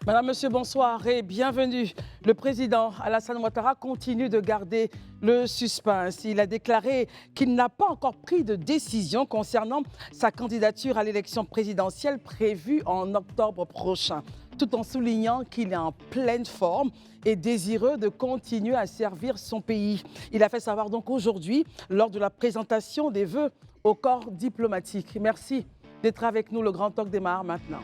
Madame, Monsieur, bonsoir et bienvenue. Le président Alassane Ouattara continue de garder le suspense. Il a déclaré qu'il n'a pas encore pris de décision concernant sa candidature à l'élection présidentielle prévue en octobre prochain, tout en soulignant qu'il est en pleine forme et désireux de continuer à servir son pays. Il a fait savoir donc aujourd'hui, lors de la présentation des vœux au corps diplomatique. Merci d'être avec nous. Le Grand Talk démarre maintenant.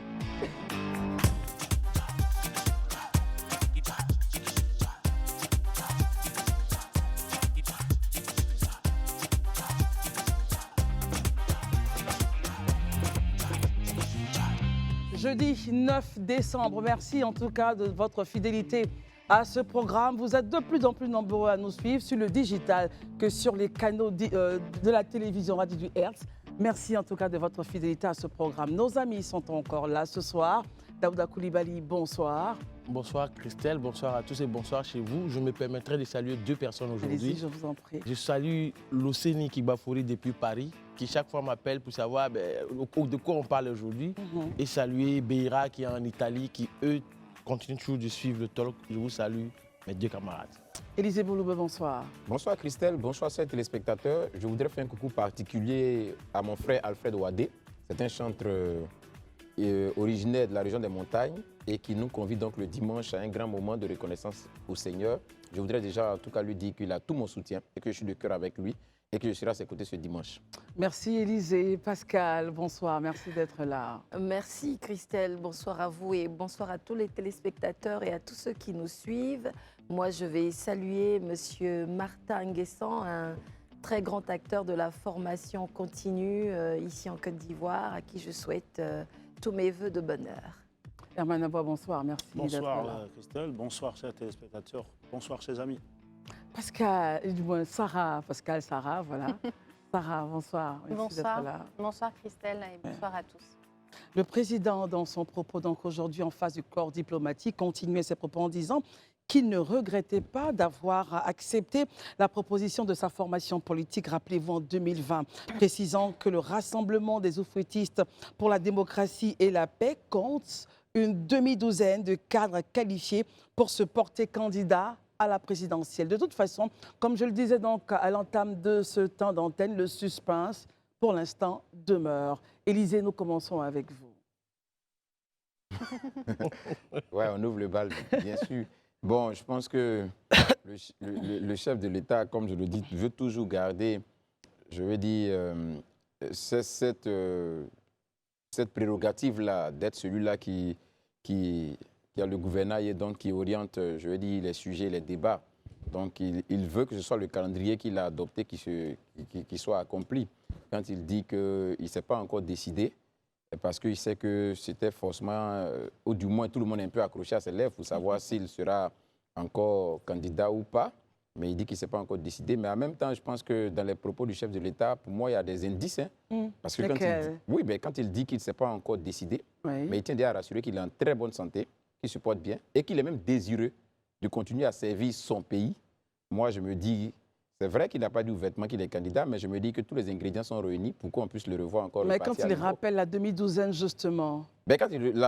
Jeudi 9 décembre, merci en tout cas de votre fidélité à ce programme. Vous êtes de plus en plus nombreux à nous suivre sur le digital que sur les canaux de la télévision Radio du Hertz. Merci en tout cas de votre fidélité à ce programme. Nos amis sont encore là ce soir. Daouda Koulibaly, bonsoir. Bonsoir Christelle, bonsoir à tous et bonsoir chez vous. Je me permettrai de saluer deux personnes aujourd'hui. Allez-y, je vous en prie. Je salue Loseni Kibafouri depuis Paris, qui chaque fois m'appelle pour savoir de quoi on parle aujourd'hui. Et saluer Beira qui est en Italie, qui eux continuent toujours de suivre le talk. Je vous salue, mes deux camarades. Élisée Bouloube, bonsoir. Bonsoir Christelle, bonsoir chers téléspectateurs. Je voudrais faire un coucou particulier à mon frère Alfred Ouadé. C'est un chanteur originaire de la région des montagnes et qui nous convie donc le dimanche à un grand moment de reconnaissance au Seigneur. Je voudrais déjà en tout cas lui dire qu'il a tout mon soutien et que je suis de cœur avec lui et que je serai à ses côtés ce dimanche. Merci Élisée. Pascal, bonsoir, merci d'être là. Merci Christelle, bonsoir à vous et bonsoir à tous les téléspectateurs et à tous ceux qui nous suivent. Moi je vais saluer Monsieur Martin Nguessan, un très grand acteur de la formation continue ici en Côte d'Ivoire, à qui je souhaite tous mes voeux de bonheur. Herman Aboua, bonsoir, merci d'être là. Bonsoir Christelle, bonsoir chers téléspectateurs, bonsoir chers amis. Pascal, du moins Sarah, Pascal, Sarah, voilà. Sarah, bonsoir, merci d'être là. Bonsoir Christelle et bonsoir à tous. Le président, dans son propos donc aujourd'hui en face du corps diplomatique, continuait ses propos en disant qu'il ne regrettait pas d'avoir accepté la proposition de sa formation politique, rappelez-vous, en 2020, précisant que le Rassemblement des oufouettistes pour la démocratie et la paix compte une demi-douzaine de cadres qualifiés pour se porter candidat à la présidentielle. De toute façon, comme je le disais donc à l'entame de ce temps d'antenne, le suspense, pour l'instant, demeure. Élisée, nous commençons avec vous. Ouais, on ouvre le bal, bien sûr. Bon, je pense que le chef de l'État, comme je le dis, veut toujours garder, je veux dire, cette prérogative-là, d'être celui-là qui a le gouvernail et donc qui oriente, je veux dire, les sujets, les débats. Donc, il veut que ce soit le calendrier qu'il a adopté qui soit accompli. Quand il dit qu'il ne s'est pas encore décidé, parce qu'il sait que c'était forcément, ou du moins tout le monde est un peu accroché à ses lèvres pour savoir s'il sera encore candidat ou pas. Mais il dit qu'il ne s'est pas encore décidé. Mais en même temps, je pense que dans les propos du chef de l'État, pour moi, il y a des indices. Parce que quand il dit qu'il ne s'est pas encore décidé, mais il tient déjà à rassurer qu'il est en très bonne santé, qu'il se porte bien et qu'il est même désireux de continuer à servir son pays. Moi, je me dis... C'est vrai qu'il n'a pas dit ouvertement qu'il est candidat, mais je me dis que tous les ingrédients sont réunis pour qu'on puisse le revoir encore. Mais quand il rappelle la demi-douzaine, justement,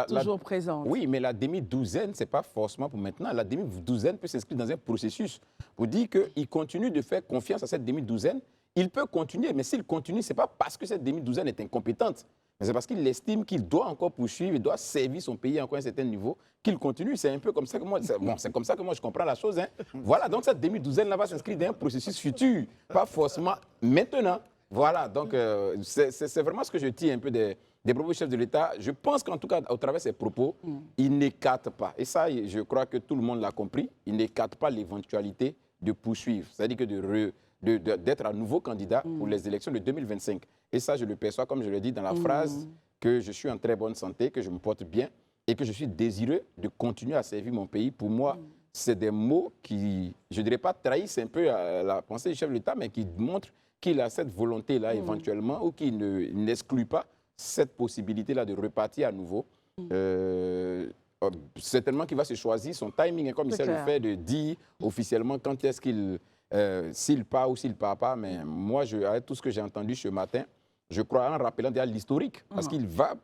toujours présente. Oui, mais la demi-douzaine, ce n'est pas forcément pour maintenant. La demi-douzaine peut s'inscrire dans un processus pour dire qu'il continue de faire confiance à cette demi-douzaine. Il peut continuer, mais s'il continue, ce n'est pas parce que cette demi-douzaine est incompétente, mais c'est parce qu'il estime qu'il doit encore poursuivre, il doit servir son pays encore à un certain niveau, qu'il continue. C'est un peu comme ça que moi, c'est comme ça que moi je comprends la chose. Voilà, donc cette demi-douzaine-là va s'inscrire dans un processus futur, pas forcément maintenant. Voilà, donc c'est vraiment ce que je tiens un peu des propos du chef de l'État. Je pense qu'en tout cas, au travers de ses propos, il n'écarte pas. Et ça, je crois que tout le monde l'a compris, il n'écarte pas l'éventualité de poursuivre. C'est-à-dire que d'être à nouveau candidat pour les élections de 2025. Et ça, je le perçois, comme je l'ai dit dans la phrase, que je suis en très bonne santé, que je me porte bien et que je suis désireux de continuer à servir mon pays. Pour moi, c'est des mots qui, je ne dirais pas trahissent un peu la pensée du chef de l'État, mais qui montrent qu'il a cette volonté-là éventuellement ou qu'il n'exclut pas cette possibilité-là de repartir à nouveau. Certainement qu'il va se choisir son timing, comme il sait le fait de dire officiellement quand est-ce qu'il... s'il part ou s'il ne part pas, mais moi, avec tout ce que j'ai entendu ce matin, je crois en rappelant déjà l'historique, parce qu'il va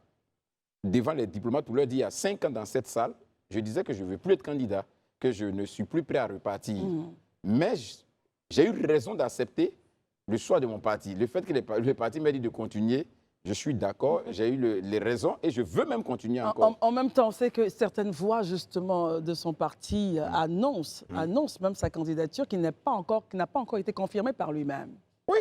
devant les diplomates pour leur dire il y a 5 ans dans cette salle, je disais que je ne veux plus être candidat, que je ne suis plus prêt à repartir. Mais j'ai eu raison d'accepter le choix de mon parti. Le fait que le parti m'a dit de continuer, je suis d'accord, j'ai eu les raisons et je veux même continuer encore. En même temps, on sait que certaines voix, justement, de son parti annoncent même sa candidature qui n'a pas encore été confirmée par lui-même. Oui,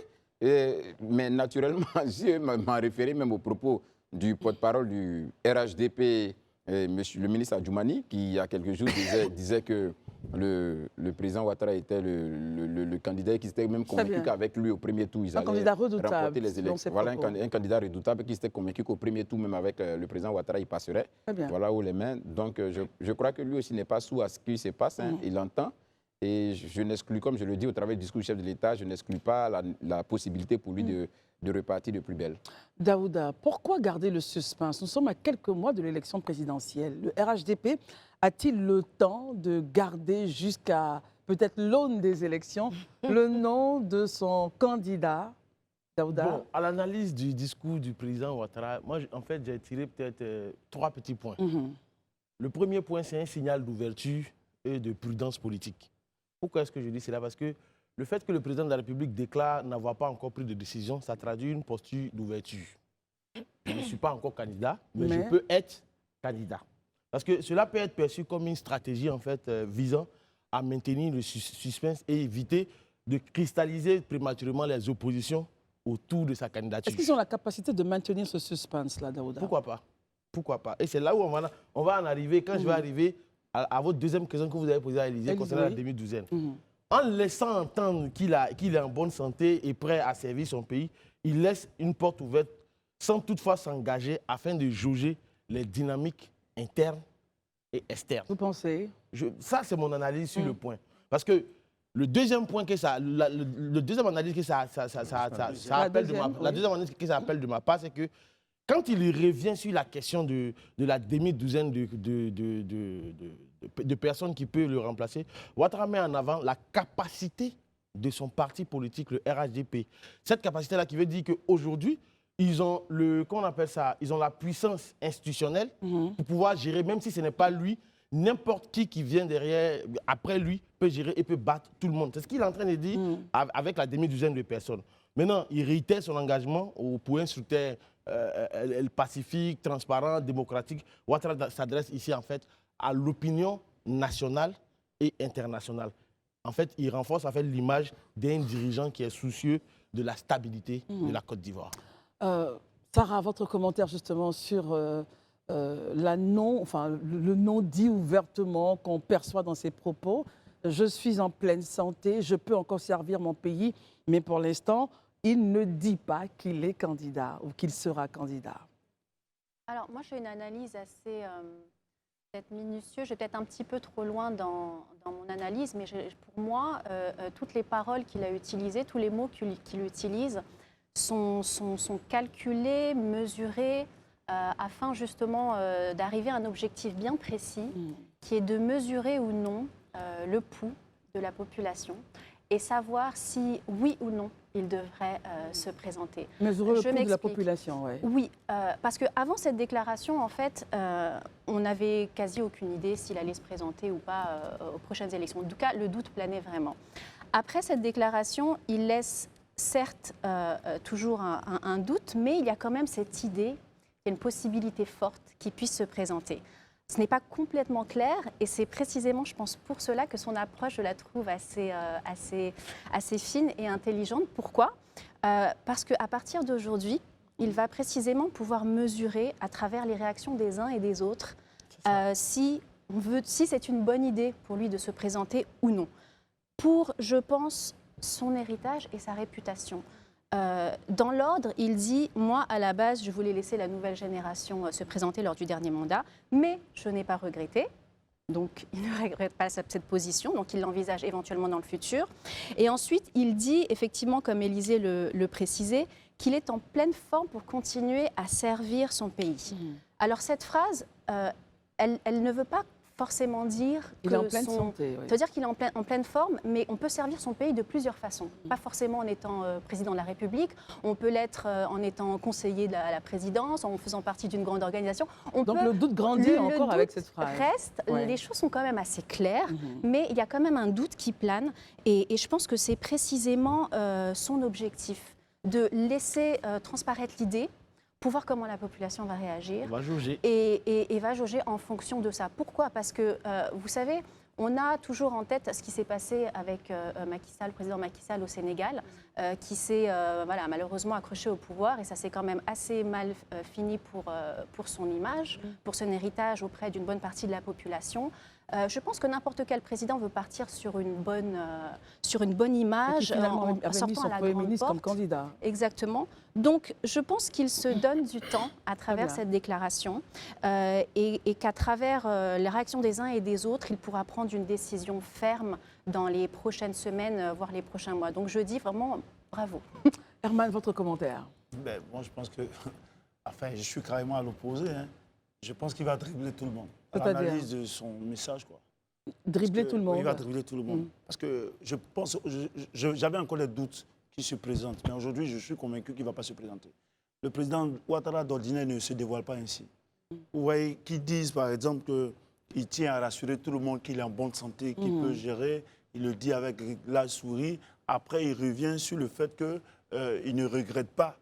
mais naturellement, je m'en référé même aux propos du porte-parole du RHDP, le ministre Adjoumani, qui, il y a quelques jours, disait que le président Ouattara était le candidat et qu'ils étaient même convaincus qu'avec lui, au premier tour, ils allaient remporter les élections. Voilà un candidat redoutable qui s'était convaincu qu'au premier tour, même avec le président Ouattara, il passerait. Voilà où les mains. Donc, je crois que lui aussi n'est pas sourd à ce qui se passe. Il entend. Et je n'exclus, comme je le dis au travers du discours du chef de l'État, je n'exclus pas la possibilité pour lui de repartir de plus belle. Daouda, pourquoi garder le suspense? Nous sommes à quelques mois de l'élection présidentielle. Le RHDP a-t-il le temps de garder jusqu'à peut-être l'aune des élections le nom de son candidat, Daouda? Bon, à l'analyse du discours du président Ouattara, moi, en fait, j'ai tiré peut-être 3 petits points. Le premier point, c'est un signal d'ouverture et de prudence politique. Pourquoi est-ce que je dis cela? Parce que le fait que le président de la République déclare n'avoir pas encore pris de décision, ça traduit une posture d'ouverture. Je ne suis pas encore candidat, mais je peux être candidat. Parce que cela peut être perçu comme une stratégie en fait, visant à maintenir le suspense et éviter de cristalliser prématurément les oppositions autour de sa candidature. Est-ce qu'ils ont la capacité de maintenir ce suspense-là, Daouda? Pourquoi pas? Pourquoi pas? Et c'est là où on va en arriver, quand je vais arriver à votre deuxième question que vous avez posée à Élysée concernant la demi-douzaine. En laissant entendre qu'il est en bonne santé et prêt à servir son pays, il laisse une porte ouverte sans toutefois s'engager afin de jauger les dynamiques internes et externes. Vous pensez? Ça, c'est mon analyse sur le point. Parce que le deuxième point que ça, le deuxième analyse que ça appelle de ma part, c'est que quand il revient sur la question de la demi-douzaine de personnes qui peuvent le remplacer, Ouattara met en avant la capacité de son parti politique, le RHDP. Cette capacité-là qui veut dire qu'aujourd'hui, ils ont ils ont la puissance institutionnelle pour pouvoir gérer, même si ce n'est pas lui, n'importe qui vient derrière, après lui, peut gérer et peut battre tout le monde. C'est ce qu'il est en train de dire avec la demi-douzaine de personnes. Maintenant, il réitère son engagement pour un scrutin pacifique, transparent, démocratique. Ouattara s'adresse ici, en fait, à l'opinion nationale et internationale. En fait, il renforce en fait, l'image d'un dirigeant qui est soucieux de la stabilité de la Côte d'Ivoire. Sarah, votre commentaire justement sur le non dit ouvertement qu'on perçoit dans ses propos. Je suis en pleine santé, je peux encore servir mon pays, mais pour l'instant, il ne dit pas qu'il est candidat ou qu'il sera candidat. Alors, moi, j'ai une analyse assez peut-être minutieuse. Je vais peut-être un petit peu trop loin dans mon analyse, mais pour moi, toutes les paroles qu'il a utilisées, tous les mots qu'il utilise sont calculés, mesurés, afin justement d'arriver à un objectif bien précis, qui est de mesurer ou non le pouls de la population et savoir si, oui ou non, il devrait se présenter. Mesurer le pouls de la population, oui. Oui, parce qu'avant cette déclaration, en fait, on n'avait quasi aucune idée s'il allait se présenter ou pas aux prochaines élections. En tout cas, le doute planait vraiment. Après cette déclaration, il laisse certes toujours un doute, mais il y a quand même cette idée qu'il y a une possibilité forte qu'il puisse se présenter. Ce n'est pas complètement clair et c'est précisément, je pense, pour cela que son approche, je la trouve assez fine et intelligente. Pourquoi ? Parce qu'à partir d'aujourd'hui, il va précisément pouvoir mesurer à travers les réactions des uns et des autres si c'est une bonne idée pour lui de se présenter ou non. Pour, je pense, son héritage et sa réputation. Dans l'ordre, il dit « Moi, à la base, je voulais laisser la nouvelle génération se présenter lors du dernier mandat, mais je n'ai pas regretté. » Donc, il ne regrette pas cette position, donc il l'envisage éventuellement dans le futur. Et ensuite, il dit, effectivement, comme Élysée le précisait, qu'il est en pleine forme pour continuer à servir son pays. Alors, cette phrase, elle ne veut pas forcément dire que Il est en pleine santé. Ça veut dire qu'il est en pleine forme, mais on peut servir son pays de plusieurs façons. Pas forcément en étant président de la République, on peut l'être en étant conseiller à la présidence, en faisant partie d'une grande organisation. Donc le doute grandit encore avec cette phrase. Reste, les choses sont quand même assez claires, mais il y a quand même un doute qui plane. Et je pense que c'est précisément son objectif, de laisser transparaître l'idée, pour voir comment la population va réagir. On va jauger. Et va jauger en fonction de ça. Pourquoi? Parce que, vous savez, on a toujours en tête ce qui s'est passé avec Macky Sall, le président Macky Sall au Sénégal, qui s'est malheureusement accroché au pouvoir, et ça s'est quand même assez mal fini pour son image, pour son héritage auprès d'une bonne partie de la population. Je pense que n'importe quel président veut partir sur une bonne image, en sortant à la grande ministre porte. comme candidat. Exactement. Donc, je pense qu'il se donne du temps à travers cette déclaration et qu'à travers les réactions des uns et des autres, il pourra prendre une décision ferme dans les prochaines semaines, voire les prochains mois. Donc, je dis vraiment bravo. Herman, votre commentaire? Ben, moi, je pense que... Enfin, je suis carrément à l'opposé. Hein. Je pense qu'il va dribbler tout le monde. À l'analyse de son message, quoi. Dribbler tout le monde? Oui, il va dribbler tout le monde. Parce que je pense... J'avais encore des doutes qui se présentent. Mais aujourd'hui, je suis convaincu qu'il ne va pas se présenter. Le président Ouattara, d'ordinaire, ne se dévoile pas ainsi. Vous voyez, qu'ils disent, par exemple, qu'il tient à rassurer tout le monde qu'il est en bonne santé, qu'il peut gérer. Il le dit avec la souris. Après, il revient sur le fait qu'il ne regrette pas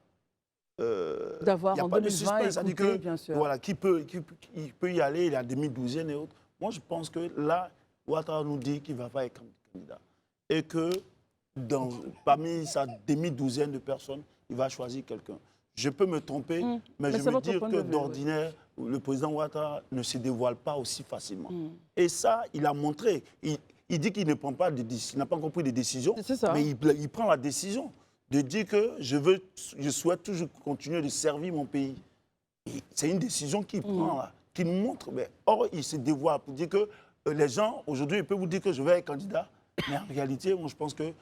d'avoir en 2020 écouté, que, bien sûr. Voilà, il peut y aller, il est à demi-douzaine et autres. Moi, je pense que là, Ouattara nous dit qu'il ne va pas être candidat. Et que parmi sa demi-douzaine de personnes, il va choisir quelqu'un. Je peux me tromper, mais je veux dire que d'ordinaire, le président Ouattara ne se dévoile pas aussi facilement. Et ça, il a montré. Il dit qu'il ne prend pas il n'a pas encore pris de décision, mais il prend la décision de dire que je souhaite toujours continuer de servir mon pays. C'est une décision qu'il prend là, qu'il montre. Mais, or, il se dévoile pour dire que les gens, aujourd'hui, ils peuvent vous dire que je vais être candidat. Mais en réalité, moi, je pense que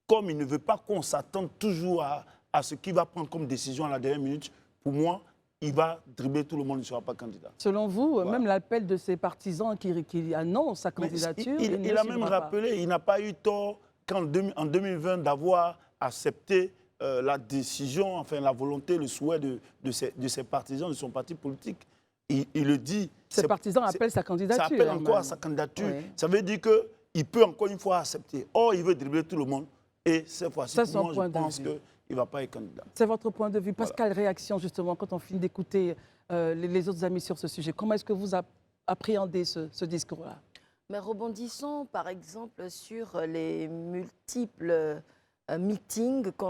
comme il ne veut pas qu'on s'attende toujours à ce qu'il va prendre comme décision à la dernière minute, pour moi, il va dribbler tout le monde, il ne sera pas candidat. Selon vous, même l'appel de ses partisans qui annoncent sa candidature, il a même rappelé, il n'a pas eu tort en 2020 d'avoir accepté la décision, enfin la volonté, le souhait de ses partisans, de son parti politique. Il le dit. Ses partisans appellent sa candidature. Ça appelle encore sa candidature. Oui. Ça veut dire qu'il peut encore une fois accepter. Or, il veut dribbler tout le monde. Et cette fois-ci, moi, je pense qu'il ne va pas être candidat. C'est votre point de vue. Pascal, réaction justement, quand on finit d'écouter les autres amis sur ce sujet. Comment est-ce que vous appréhendez ce discours-là? Mais rebondissons par exemple sur les multiples meetings qui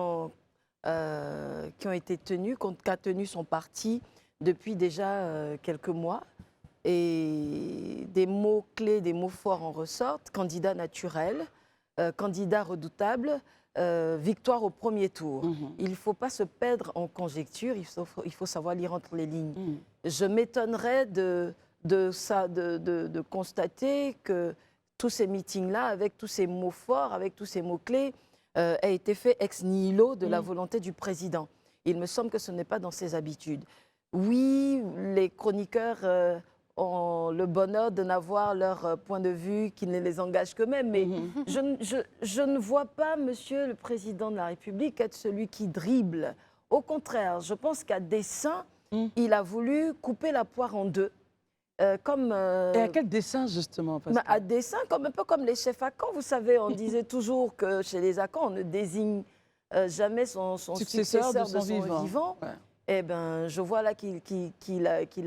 ont été tenus, qu'a tenu son parti depuis déjà quelques mois. Et des mots clés, des mots forts en ressortent. Candidat naturel, candidat redoutable, victoire au premier tour. Il ne faut pas se perdre en conjecture, il faut savoir lire entre les lignes. Je m'étonnerais de constater que tous ces meetings-là, avec tous ces mots forts, avec tous ces mots-clés, a été fait ex nihilo de la volonté du président. Il me semble que ce n'est pas dans ses habitudes. Oui, les chroniqueurs ont le bonheur de n'avoir leur point de vue qui ne les engage qu'eux-mêmes, mais je ne vois pas Monsieur le Président de la République être celui qui dribble. Au contraire, je pense qu'à dessein, il a voulu couper la poire en deux. Et à quel dessein, justement, à dessein, un peu comme les chefs Akans. Vous savez, on disait toujours que chez les Akans, on ne désigne jamais son successeur de son vivant. Ouais. Eh bien, je vois là qu'il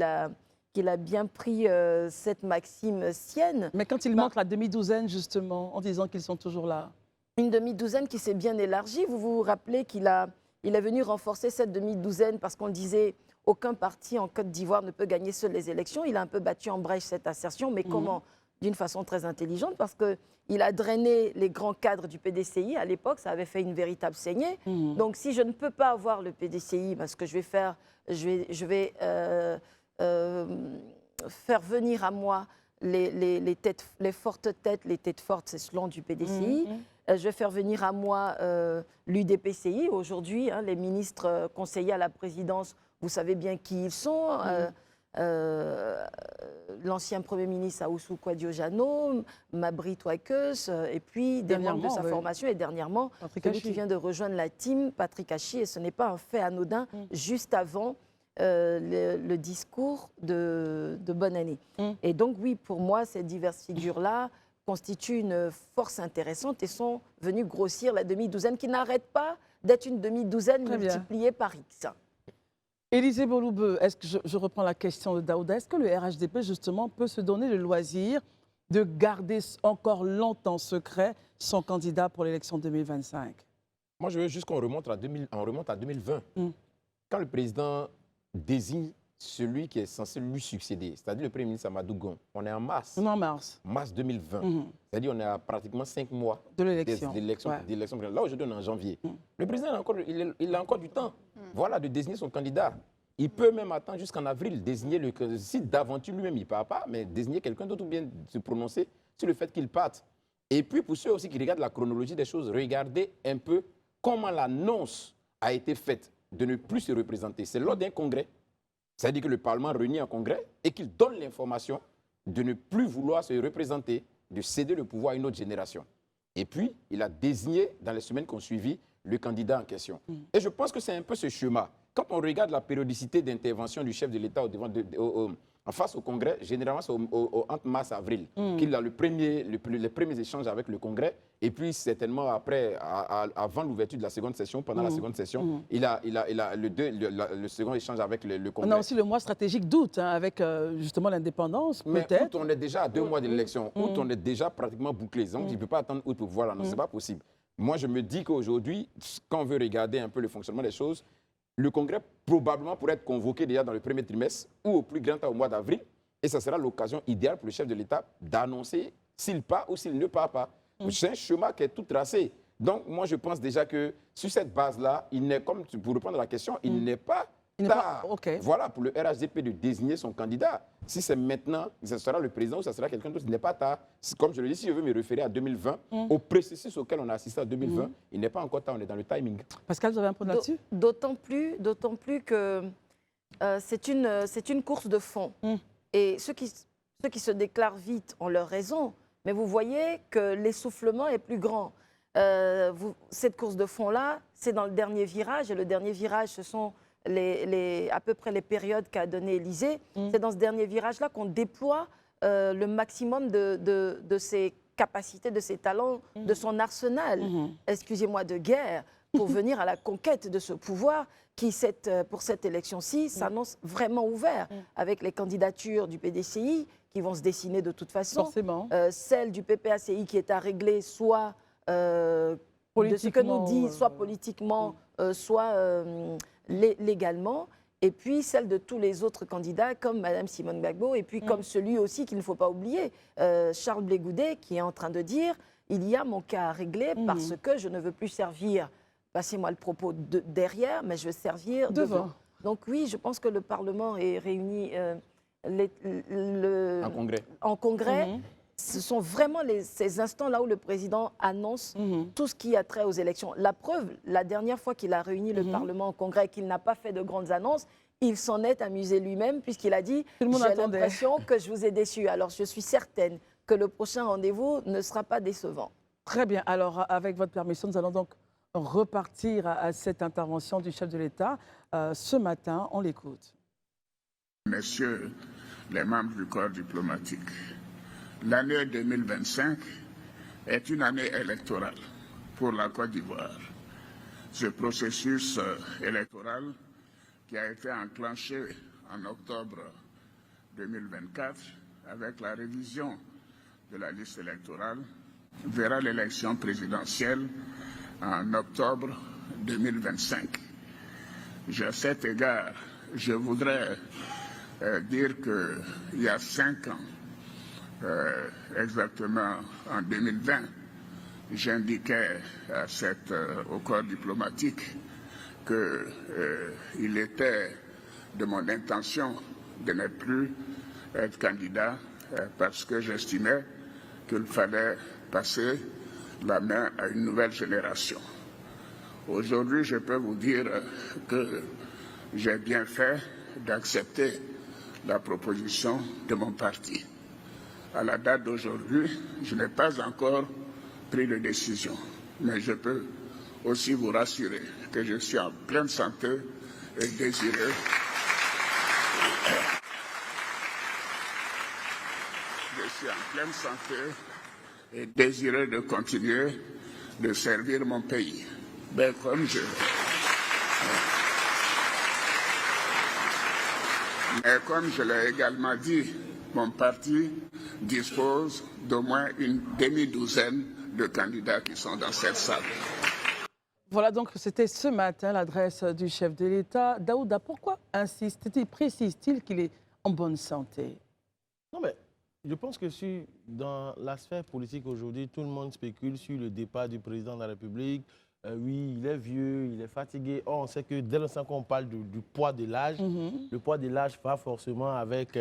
a bien pris cette maxime sienne. Mais quand il montre la demi-douzaine, justement, en disant qu'ils sont toujours là. Une demi-douzaine qui s'est bien élargie. Vous vous rappelez qu'il est venu renforcer cette demi-douzaine parce qu'on disait aucun parti en Côte d'Ivoire ne peut gagner seul les élections. Il a un peu battu en brèche cette assertion, mais comment? D'une façon très intelligente, parce qu'il a drainé les grands cadres du PDCI. À l'époque, ça avait fait une véritable saignée. Donc, si je ne peux pas avoir le PDCI, ce que je vais faire, je vais faire venir à moi les fortes têtes, les têtes fortes, c'est selon du PDCI. Je vais faire venir à moi l'UDPCI. Aujourd'hui, les ministres conseillers à la présidence, vous savez bien qui ils sont. l'ancien Premier ministre Aoussou Kouadiojano, Mabry Touakeus, et puis des membres de sa formation, et dernièrement, celui qui vient de rejoindre la team, Patrick Hachi, et ce n'est pas un fait anodin, juste avant le discours de bonne année. Et donc, oui, pour moi, ces diverses figures-là constituent une force intéressante et sont venues grossir la demi-douzaine qui n'arrête pas d'être une demi-douzaine multipliée par X. Élisée Boloubeu, est-ce que je reprends la question de Daouda, est-ce que le RHDP, justement, peut se donner le loisir de garder encore longtemps secret son candidat pour l'élection 2025? Moi, je veux juste qu'on remonte à 2020. Quand le président désigne celui qui est censé lui succéder, c'est-à-dire le Premier ministre Amadou Gon, on est en mars. On est en mars. Mars 2020. C'est-à-dire on est à pratiquement 5 mois de l'élection. Là, aujourd'hui, on est en janvier. Le président, il a encore du temps voilà, de désigner son candidat. Il peut même attendre jusqu'en avril, désigner si d'aventure lui-même il ne part pas, mais désigner quelqu'un d'autre ou bien se prononcer sur le fait qu'il parte. Et puis, pour ceux aussi qui regardent la chronologie des choses, regardez un peu comment l'annonce a été faite de ne plus se représenter. C'est lors d'un congrès. C'est-à-dire que le Parlement réunit un congrès et qu'il donne l'information de ne plus vouloir se représenter, de céder le pouvoir à une autre génération. Et puis, il a désigné, dans les semaines qui ont suivi, le candidat en question. Et je pense que c'est un peu ce schéma. Quand on regarde la périodicité d'intervention du chef de l'État en face au Congrès, généralement c'est entre mars et avril qu'il a les premiers échanges avec le Congrès. Et puis certainement après, avant l'ouverture de la seconde session, pendant la seconde session, il a le second échange avec le Congrès. On a aussi le mois stratégique d'août, avec justement l'indépendance, peut-être. Août, on est déjà à 2 mois de l'élection. Août, on est déjà pratiquement bouclé. Donc, il ne peut pas attendre août pour voir. Non, ce n'est pas possible. Moi, je me dis qu'aujourd'hui, quand on veut regarder un peu le fonctionnement des choses, le Congrès probablement pourrait être convoqué déjà dans le premier trimestre ou au plus grand temps au mois d'avril. Et ça sera l'occasion idéale pour le chef de l'État d'annoncer s'il part ou s'il ne part pas. C'est un chemin qui est tout tracé. Donc, moi, je pense déjà que sur cette base-là, il n'est, comme pour répondre à la question, il n'est pas tard. Voilà, pour le RHDP de désigner son candidat. Si c'est maintenant, ce sera le président ou ce sera quelqu'un d'autre, il n'est pas tard. Comme je le dis, si je veux me référer à 2020, au processus auquel on a assisté en 2020, il n'est pas encore tard, on est dans le timing. Pascal, vous avez un point là-dessus? D'autant plus que c'est une course de fond. Et ceux qui se déclarent vite ont leur raison, mais vous voyez que l'essoufflement est plus grand. Cette course de fond-là, c'est dans le dernier virage, et le dernier virage, ce sont à peu près les périodes qu'a donné Élysée. C'est dans ce dernier virage-là qu'on déploie le maximum de ses capacités, de ses talents, de son arsenal, excusez-moi, de guerre, pour venir à la conquête de ce pouvoir qui, pour cette élection-ci, s'annonce vraiment ouvert, avec les candidatures du PDCI qui vont se dessiner de toute façon. Forcément. Celle du PPACI qui est à régler, soit de ce que nous dit, soit politiquement, soit légalement, et puis celle de tous les autres candidats, comme Mme Simone Gbagbo, et puis comme celui aussi qu'il ne faut pas oublier, Charles Blé Goudet, qui est en train de dire « il y a mon cas à régler parce que je ne veux plus servir, passez-moi le propos, derrière, mais je veux servir devant ». Donc oui, je pense que le Parlement est réuni en congrès. Ce sont vraiment ces instants-là où le président annonce tout ce qui a trait aux élections. La preuve, la dernière fois qu'il a réuni le Parlement en congrès, qu'il n'a pas fait de grandes annonces, il s'en est amusé lui-même puisqu'il a dit « j'ai l'impression que je vous ai déçu ». Alors je suis certaine que le prochain rendez-vous ne sera pas décevant. Très bien. Alors avec votre permission, nous allons donc repartir à cette intervention du chef de l'État. Ce matin, on l'écoute. Messieurs les membres du corps diplomatique, l'année 2025 est une année électorale pour la Côte d'Ivoire. Ce processus électoral qui a été enclenché en octobre 2024 avec la révision de la liste électorale verra l'élection présidentielle en octobre 2025. À cet égard, je voudrais dire qu'il y a 5 ans, exactement en 2020, j'indiquais au corps diplomatique qu'il était de mon intention de ne plus être candidat parce que j'estimais qu'il fallait passer la main à une nouvelle génération. Aujourd'hui, je peux vous dire que j'ai bien fait d'accepter la proposition de mon parti. À la date d'aujourd'hui, je n'ai pas encore pris de décision, mais je peux aussi vous rassurer que je suis en pleine santé et désireux. Je suis en pleine santé et désireux de continuer de servir mon pays. Mais comme je l'ai également dit, mon parti dispose d'au moins une demi-douzaine de candidats qui sont dans cette salle. Voilà, donc c'était ce matin l'adresse du chef de l'État. Daouda, pourquoi précise-t-il qu'il est en bonne santé? Non, mais je pense que dans la sphère politique aujourd'hui, tout le monde spécule sur le départ du président de la République. Oui, il est vieux, il est fatigué. Or, on sait que dès l'instant qu'on parle du poids de l'âge, le poids de l'âge va forcément avec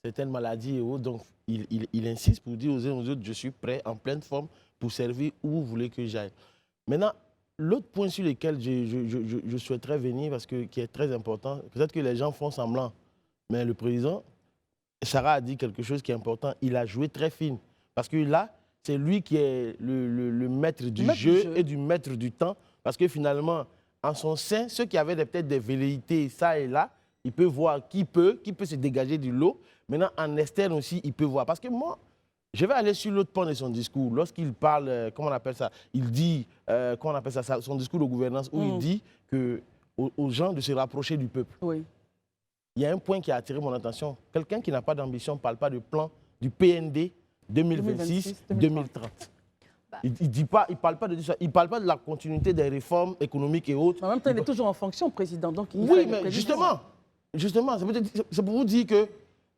certaines maladies et autres. Donc, il insiste pour dire aux uns aux autres, je suis prêt, en pleine forme, pour servir où vous voulez que j'aille. Maintenant, l'autre point sur lequel je souhaiterais venir, parce que qui est très important, peut-être que les gens font semblant, mais le président, Sarah a dit quelque chose qui est important, il a joué très fine. Parce que là, c'est lui qui est le maître du jeu et du maître du temps. Parce que finalement, en son sein, ceux qui avaient peut-être des velléités, ça et là, il peut voir qui peut se dégager du lot. Maintenant, en externe aussi, il peut voir. Parce que moi, je vais aller sur l'autre point de son discours. Lorsqu'il parle, comment on appelle ça? Il dit, comment on appelle ça, son discours de gouvernance, où il dit aux gens de se rapprocher du peuple. Oui. Il y a un point qui a attiré mon attention. Quelqu'un qui n'a pas d'ambition ne parle pas du plan du PND 2026-2030. Il ne parle pas de ça. Il ne parle pas de la continuité des réformes économiques et autres. En même temps, il est toujours en fonction, président. Donc oui, mais justement, c'est pour vous dire que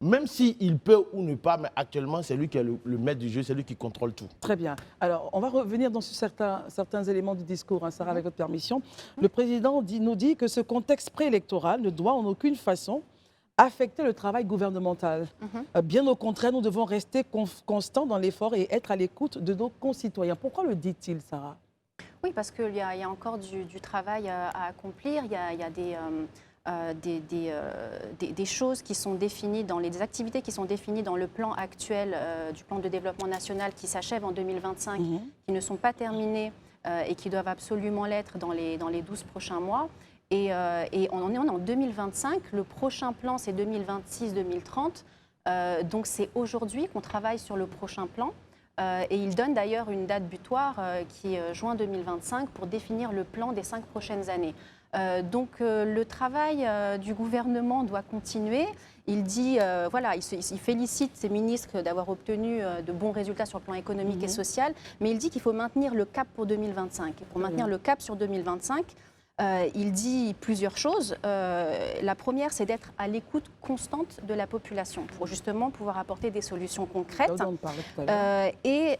même s'il peut ou ne pas, mais actuellement, c'est lui qui est le maître du jeu, c'est lui qui contrôle tout. Très bien. Alors, on va revenir dans certains éléments du discours, hein, Sarah, avec votre permission. Le président nous dit que ce contexte préélectoral ne doit en aucune façon affecter le travail gouvernemental. Bien au contraire, nous devons rester constants dans l'effort et être à l'écoute de nos concitoyens. Pourquoi le dit-il, Sarah? Oui, parce qu'il y a encore du travail à accomplir. Il y a des choses qui sont définies, des activités qui sont définies dans le plan actuel du plan de développement national qui s'achève en 2025, qui ne sont pas terminées et qui doivent absolument l'être dans les 12 prochains mois. Et on en est en 2025. Le prochain plan, c'est 2026-2030. Donc, c'est aujourd'hui qu'on travaille sur le prochain plan. Et il donne d'ailleurs une date butoir qui est juin 2025 pour définir le plan des 5 prochaines années. Donc, le travail du gouvernement doit continuer. Il dit, voilà, il félicite ses ministres d'avoir obtenu de bons résultats sur le plan économique et social, mais il dit qu'il faut maintenir le cap pour 2025. Et pour maintenir le cap sur 2025, il dit plusieurs choses. La première, c'est d'être à l'écoute constante de la population pour justement pouvoir apporter des solutions concrètes. Et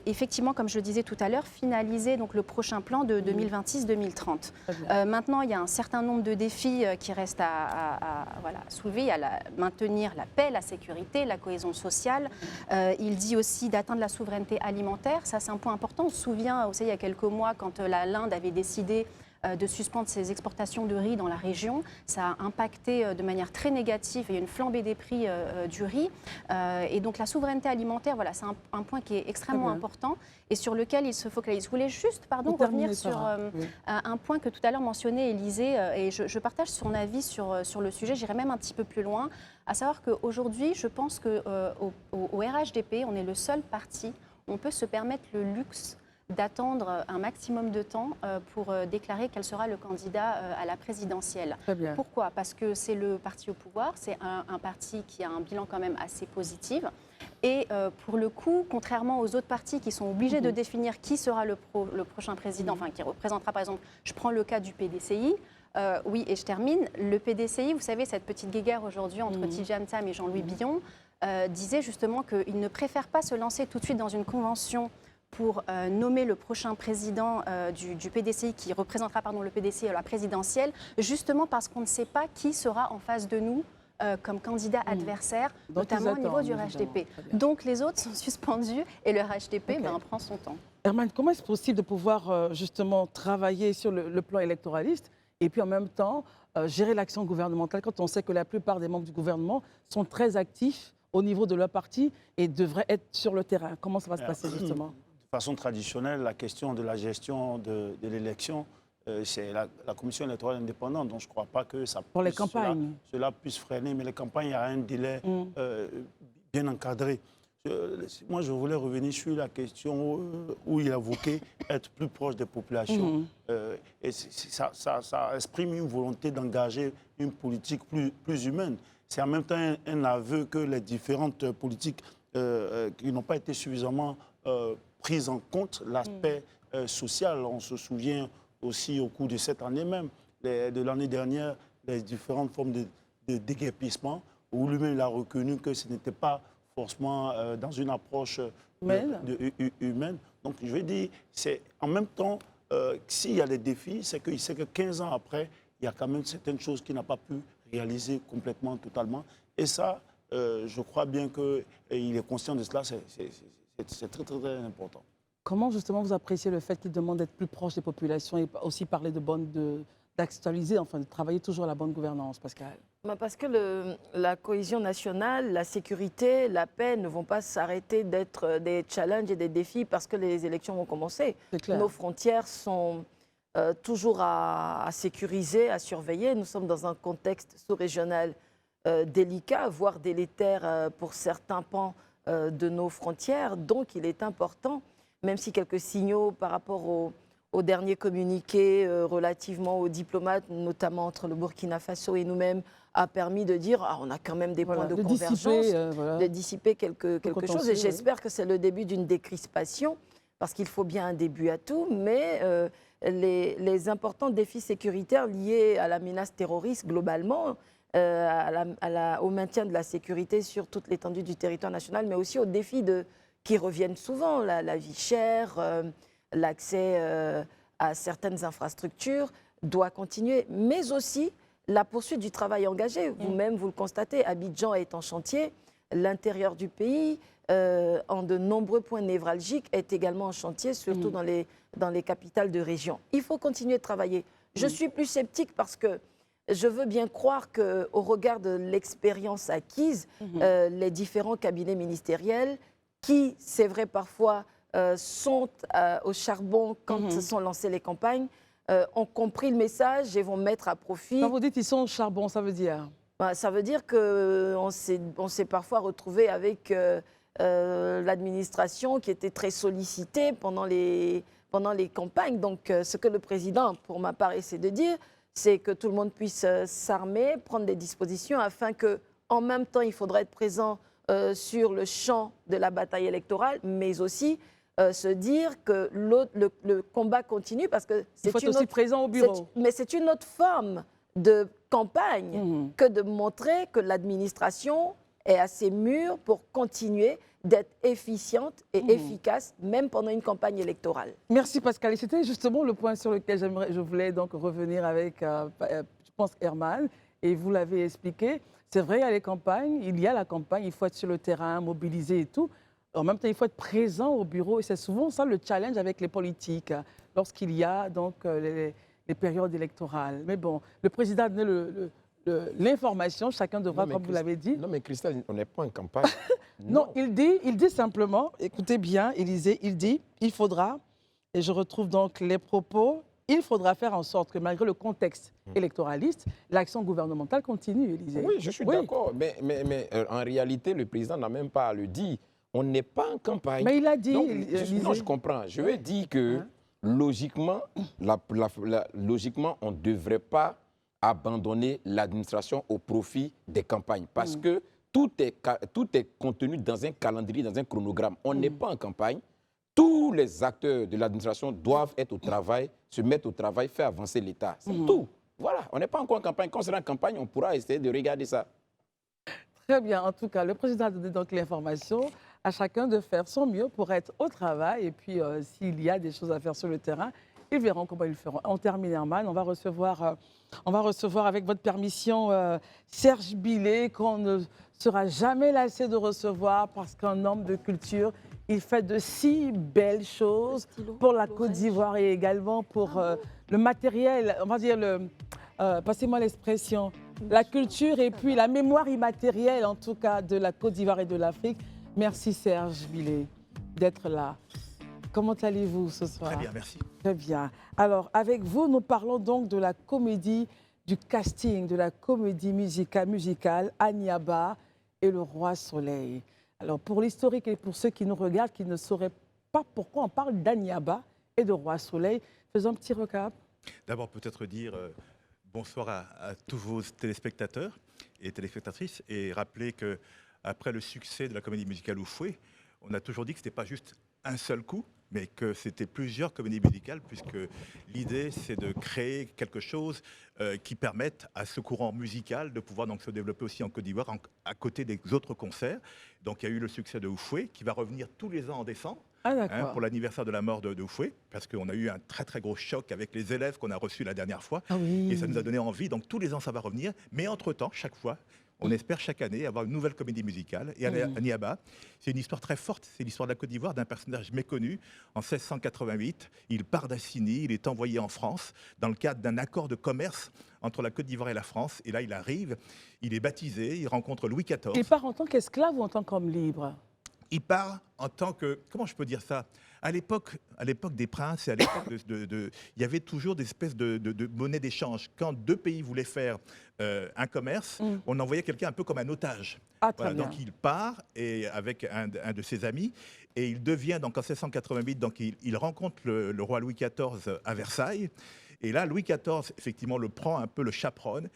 effectivement, comme je le disais tout à l'heure, finaliser donc, le prochain plan de 2026-2030. Maintenant, il y a un certain nombre de défis qui restent à soulever, maintenir la paix, la sécurité, la cohésion sociale. Il dit aussi d'atteindre la souveraineté alimentaire. Ça, c'est un point important. On se souvient, il y a quelques mois, quand l'Inde avait décidé de suspendre ses exportations de riz dans la région. Ça a impacté de manière très négative. Il y a une flambée des prix du riz. Et donc la souveraineté alimentaire, voilà, c'est un point qui est extrêmement important et sur lequel il se focalise. Je voulais juste revenir sur un point que tout à l'heure mentionnait Élisée, et je partage son avis sur le sujet. J'irai même un petit peu plus loin, à savoir qu'aujourd'hui, je pense qu'au RHDP, on est le seul parti où on peut se permettre le luxe d'attendre un maximum de temps pour déclarer quel sera le candidat à la présidentielle. Pourquoi? Parce que c'est le parti au pouvoir, c'est un parti qui a un bilan quand même assez positif. Et pour le coup, contrairement aux autres partis qui sont obligés de définir qui sera le prochain président, enfin qui représentera par exemple, je prends le cas du PDCI, oui, et je termine, le PDCI, vous savez, cette petite guéguerre aujourd'hui entre Tidjane Thiam et Jean-Louis Billon, disait justement qu'il ne préfère pas se lancer tout de suite dans une convention pour nommer le prochain président du PDCI, qui représentera le PDCI à la présidentielle, justement parce qu'on ne sait pas qui sera en face de nous comme candidat adversaire, notamment au niveau du RHDP. Donc les autres sont suspendus et le RHDP prend son temps. Herman, comment est-ce possible de pouvoir justement travailler sur le plan électoraliste et puis en même temps gérer l'action gouvernementale quand on sait que la plupart des membres du gouvernement sont très actifs au niveau de leur parti et devraient être sur le terrain? Comment ça va se passer justement? De façon traditionnelle, la question de la gestion de l'élection, c'est la commission électorale indépendante. Donc je ne crois pas que ça Pour les campagnes. cela puisse freiner. Mais les campagnes, il y a un délai bien encadré. Moi, je voulais revenir sur la question où il a évoqué être plus proche des populations. Et ça exprime une volonté d'engager une politique plus humaine. C'est en même temps un aveu que les différentes politiques qui n'ont pas été suffisamment prises en compte, l'aspect social. On se souvient aussi au cours de cette année même, de l'année dernière, les différentes formes de déguerpissement, où lui-même a reconnu que ce n'était pas forcément dans une approche humaine. Donc je vais dire, c'est en même temps, s'il y a des défis, c'est qu'il sait que 15 ans après, il y a quand même certaines choses qu'il n'a pas pu réaliser complètement, totalement. Et ça, je crois bien qu'il est conscient de cela, c'est très, très, très important. Comment justement vous appréciez le fait qu'il demande d'être plus proche des populations et aussi parler d'actualiser, enfin de travailler toujours à la bonne gouvernance, Pascal? Parce que la cohésion nationale, la sécurité, la paix ne vont pas s'arrêter d'être des challenges et des défis parce que les élections vont commencer. Nos frontières sont toujours à sécuriser, à surveiller. Nous sommes dans un contexte sous-régional délicat, voire délétère pour certains pans de nos frontières. Donc il est important, même si quelques signaux par rapport au dernier communiqué relativement aux diplomates, notamment entre le Burkina Faso et nous-mêmes, a permis de dire on a quand même des points de convergence, de dissiper quelque chose. Et j'espère que c'est le début d'une décrispation, parce qu'il faut bien un début à tout, mais les importants défis sécuritaires liés à la menace terroriste globalement, au maintien de la sécurité sur toute l'étendue du territoire national, mais aussi aux défis qui reviennent souvent, la vie chère, l'accès à certaines infrastructures doit continuer, mais aussi la poursuite du travail engagé. Vous-même, vous le constatez, Abidjan est en chantier, l'intérieur du pays, en de nombreux points névralgiques, est également en chantier, surtout dans les capitales de région. Il faut continuer de travailler. Je suis plus sceptique parce que je veux bien croire qu'au regard de l'expérience acquise, les différents cabinets ministériels, qui, c'est vrai parfois, sont au charbon quand sont lancées les campagnes, ont compris le message et vont mettre à profit. Quand vous dites ils sont au charbon, ça veut dire? Ça veut dire qu'on s'est parfois retrouvé avec l'administration qui était très sollicitée pendant les campagnes. Donc ce que le président, pour ma part, essaie de dire, c'est que tout le monde puisse s'armer, prendre des dispositions afin que, en même temps, il faudra être présent sur le champ de la bataille électorale, mais aussi se dire que le combat continue parce que il faut être aussi présent au bureau. Mais c'est une autre forme de campagne que de montrer que l'administration est assez mûre pour continuer d'être efficiente et efficace, même pendant une campagne électorale. Merci Pascal. Et c'était justement le point sur lequel je voulais donc revenir avec, je pense, Herman. Et vous l'avez expliqué. C'est vrai, il y a les campagnes, il y a la campagne, il faut être sur le terrain, mobilisé et tout. En même temps, il faut être présent au bureau et c'est souvent ça le challenge avec les politiques lorsqu'il y a donc les périodes électorales. Mais bon, le président a donné l'information, chacun devra, comme vous l'avez dit. Non mais Christelle, on n'est pas en campagne. Non, il dit simplement, écoutez bien, Élisée, il dit, il faudra, et je retrouve donc les propos, il faudra faire en sorte que malgré le contexte électoraliste, l'action gouvernementale continue, Élisée. Oui, je suis d'accord, mais en réalité, le président n'a même pas à le dire. On n'est pas en campagne. Mais il a dit. Donc, non, je comprends. Je veux dire que logiquement, logiquement, on ne devrait pas abandonner l'administration au profit des campagnes. Parce que tout est contenu dans un calendrier, dans un chronogramme. On n'est pas en campagne. Tous les acteurs de l'administration doivent être au travail, se mettre au travail, faire avancer l'État. C'est tout. Voilà, on n'est pas encore en campagne. Quand on sera en campagne, on pourra essayer de regarder ça. Très bien. En tout cas, le président a donné donc l'information à chacun de faire son mieux pour être au travail. Et puis, s'il y a des choses à faire sur le terrain, ils verront comment ils le feront. On termine, Herman. On va recevoir avec votre permission, Serge Billet, qu'on ne sera jamais lassé de recevoir parce qu'un homme de culture, il fait de si belles choses pour la Côte d'Ivoire et également pour le matériel, on va dire passez-moi l'expression, la culture et puis la mémoire immatérielle, en tout cas, de la Côte d'Ivoire et de l'Afrique. Merci Serge Billet d'être là. Comment allez-vous ce soir? Très bien, merci. Très bien. Alors, avec vous, nous parlons donc de la comédie, du casting, de la comédie musicale Aniaba et le Roi Soleil. Alors, pour l'historique et pour ceux qui nous regardent, qui ne sauraient pas pourquoi on parle d'Aniaba et de Roi Soleil, faisons un petit recap. D'abord, peut-être dire bonsoir à tous vos téléspectateurs et téléspectatrices et rappeler qu'après le succès de la comédie musicale Oufoué, on a toujours dit que ce n'était pas juste un seul coup, mais que c'était plusieurs comédies musicales, puisque l'idée, c'est de créer quelque chose qui permette à ce courant musical de pouvoir donc se développer aussi en Côte d'Ivoire, à côté des autres concerts. Donc il y a eu le succès de Oufoué, qui va revenir tous les ans en décembre. Pour l'anniversaire de la mort de Oufoué, parce qu'on a eu un très très gros choc avec les élèves qu'on a reçus la dernière fois. Et ça nous a donné envie, donc tous les ans ça va revenir. Mais entre-temps, chaque fois, on espère chaque année avoir une nouvelle comédie musicale. Et Aniaba, c'est une histoire très forte. C'est l'histoire de la Côte d'Ivoire d'un personnage méconnu. En 1688, il part d'Assini, il est envoyé en France dans le cadre d'un accord de commerce entre la Côte d'Ivoire et la France. Et là, il arrive, il est baptisé, il rencontre Louis XIV. Il part en tant qu'esclave ou en tant qu'homme libre? Il part en tant que, comment je peux dire ça, à l'époque des princes, et à l'époque il y avait toujours des espèces de monnaie d'échange. Quand deux pays voulaient faire un commerce, on envoyait quelqu'un un peu comme un otage. Voilà, donc il part et avec un de ses amis et il devient, donc en 1688, donc il rencontre le roi Louis XIV à Versailles. Et là, Louis XIV, effectivement, le prend un peu, le chaperonne.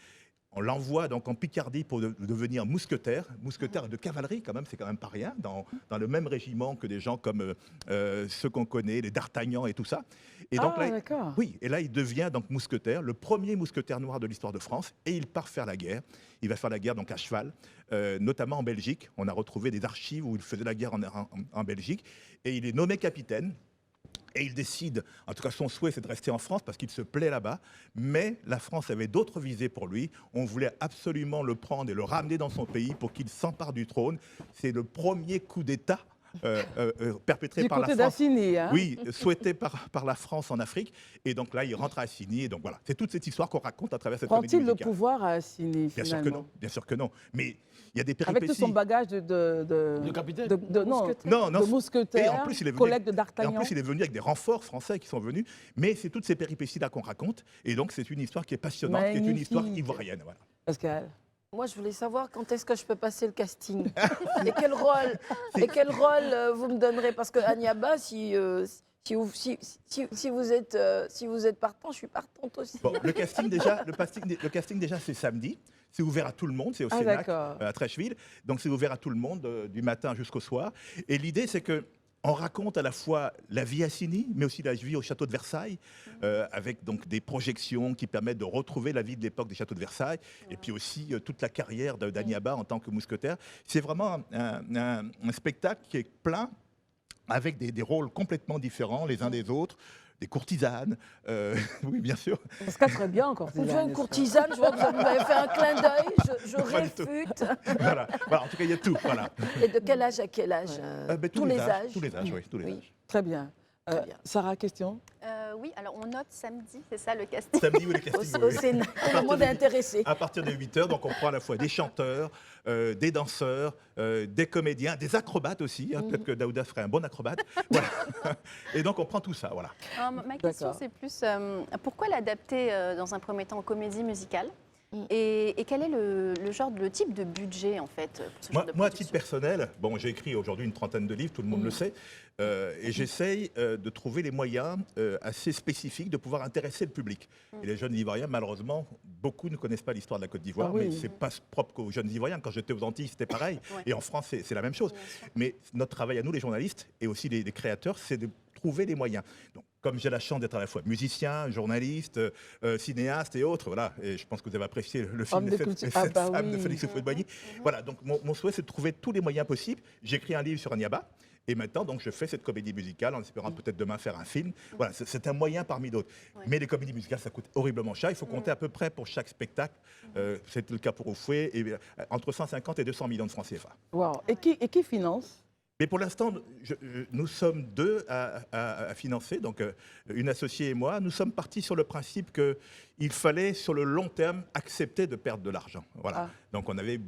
On l'envoie donc en Picardie pour devenir mousquetaire de cavalerie quand même, c'est quand même pas rien, dans le même régiment que des gens comme ceux qu'on connaît, les D'Artagnan et tout ça. Et donc là, et là il devient donc mousquetaire, le premier mousquetaire noir de l'histoire de France, et il part faire la guerre. Il va faire la guerre donc à cheval, notamment en Belgique. On a retrouvé des archives où il faisait la guerre en Belgique, et il est nommé capitaine. Et il décide, en tout cas son souhait c'est de rester en France parce qu'il se plaît là-bas, mais la France avait d'autres visées pour lui. On voulait absolument le prendre et le ramener dans son pays pour qu'il s'empare du trône. C'est le premier coup d'État perpétré par la France. d'Assini, hein? Oui, souhaité par la France en Afrique. Et donc là, il rentre à Assini. Et donc voilà, c'est toute cette histoire qu'on raconte à travers cette comédie musicale. Prend-il le pouvoir à Assini, Bien finalement? sûr que non, bien sûr que non. Mais il y a des péripéties. Avec tout son bagage de capitaine. de mousquetaire, et en plus, il est venu, collègue de et D'Artagnan. en plus, il est venu avec des renforts français qui sont venus. Mais c'est toutes ces péripéties-là qu'on raconte. Et donc, c'est une histoire qui est passionnante, qui est une histoire ivoirienne. Voilà. Pascal. Moi, je voulais savoir quand est-ce que je peux passer le casting et quel rôle vous me donnerez, parce que Aniaba, si vous êtes partant, je suis partante aussi. Bon, le casting déjà, c'est samedi. C'est ouvert à tout le monde, c'est au Cénac, à Trècheville. Donc c'est ouvert à tout le monde, du matin jusqu'au soir. Et l'idée, c'est que on raconte à la fois la vie à Assini, mais aussi la vie au château de Versailles, avec donc des projections qui permettent de retrouver la vie de l'époque des châteaux de Versailles, et puis aussi toute la carrière d'Aniaba en tant que mousquetaire. C'est vraiment un spectacle qui est plein, avec des rôles complètement différents les uns des autres. Des courtisanes, oui bien sûr. Ça se casserait bien en courtisane. Vous jouez une courtisane, je vois que vous m'avez fait un clin d'œil, je réfute. Voilà, en tout cas il y a tout. Voilà. Et de quel âge à quel âge? Tous les âges. Tous les âges, oui. Tous les âges. Très bien. Sarah, question? Oui, alors on note samedi, c'est ça le casting? Samedi, oui, le casting. Au Sénat, tout le monde est intéressé. À partir de 8h, donc on prend à la fois des chanteurs, des danseurs, des comédiens, des acrobates aussi. Peut-être que Daouda ferait un bon acrobate. Voilà. Et donc on prend tout ça, voilà. Alors, ma question, c'est plus pourquoi l'adapter dans un premier temps en comédie musicale? Et quel est le type de budget, en fait, pour ce genre de Moi, à titre personnel, bon, j'ai écrit aujourd'hui une trentaine de livres, tout le monde le sait, et j'essaye de trouver les moyens assez spécifiques de pouvoir intéresser le public. Et les jeunes Ivoiriens, malheureusement, beaucoup ne connaissent pas l'histoire de la Côte d'Ivoire, mais ce n'est pas propre qu'aux jeunes Ivoiriens. Quand j'étais aux Antilles, c'était pareil, et en France, c'est la même chose. Mais notre travail à nous, les journalistes, et aussi les créateurs, c'est de trouver les moyens. Donc, comme j'ai la chance d'être à la fois musicien, journaliste, cinéaste et autres, voilà, et je pense que vous avez apprécié le film Les Sept femmes de Félix Houphouët-Boigny. Voilà, donc mon souhait, c'est de trouver tous les moyens possibles. J'ai écrit un livre sur Aniaba, et maintenant, donc, je fais cette comédie musicale en espérant peut-être demain faire un film. Voilà, c'est un moyen parmi d'autres. Mais les comédies musicales, ça coûte horriblement cher. Il faut compter à peu près pour chaque spectacle, c'est le cas pour Oufoué, et entre 150 et 200 millions de francs CFA. Wow. Et qui finance? Mais pour l'instant, nous sommes deux à financer, donc une associée et moi. Nous sommes partis sur le principe qu'il fallait, sur le long terme, accepter de perdre de l'argent. Voilà. Ah. Donc on avait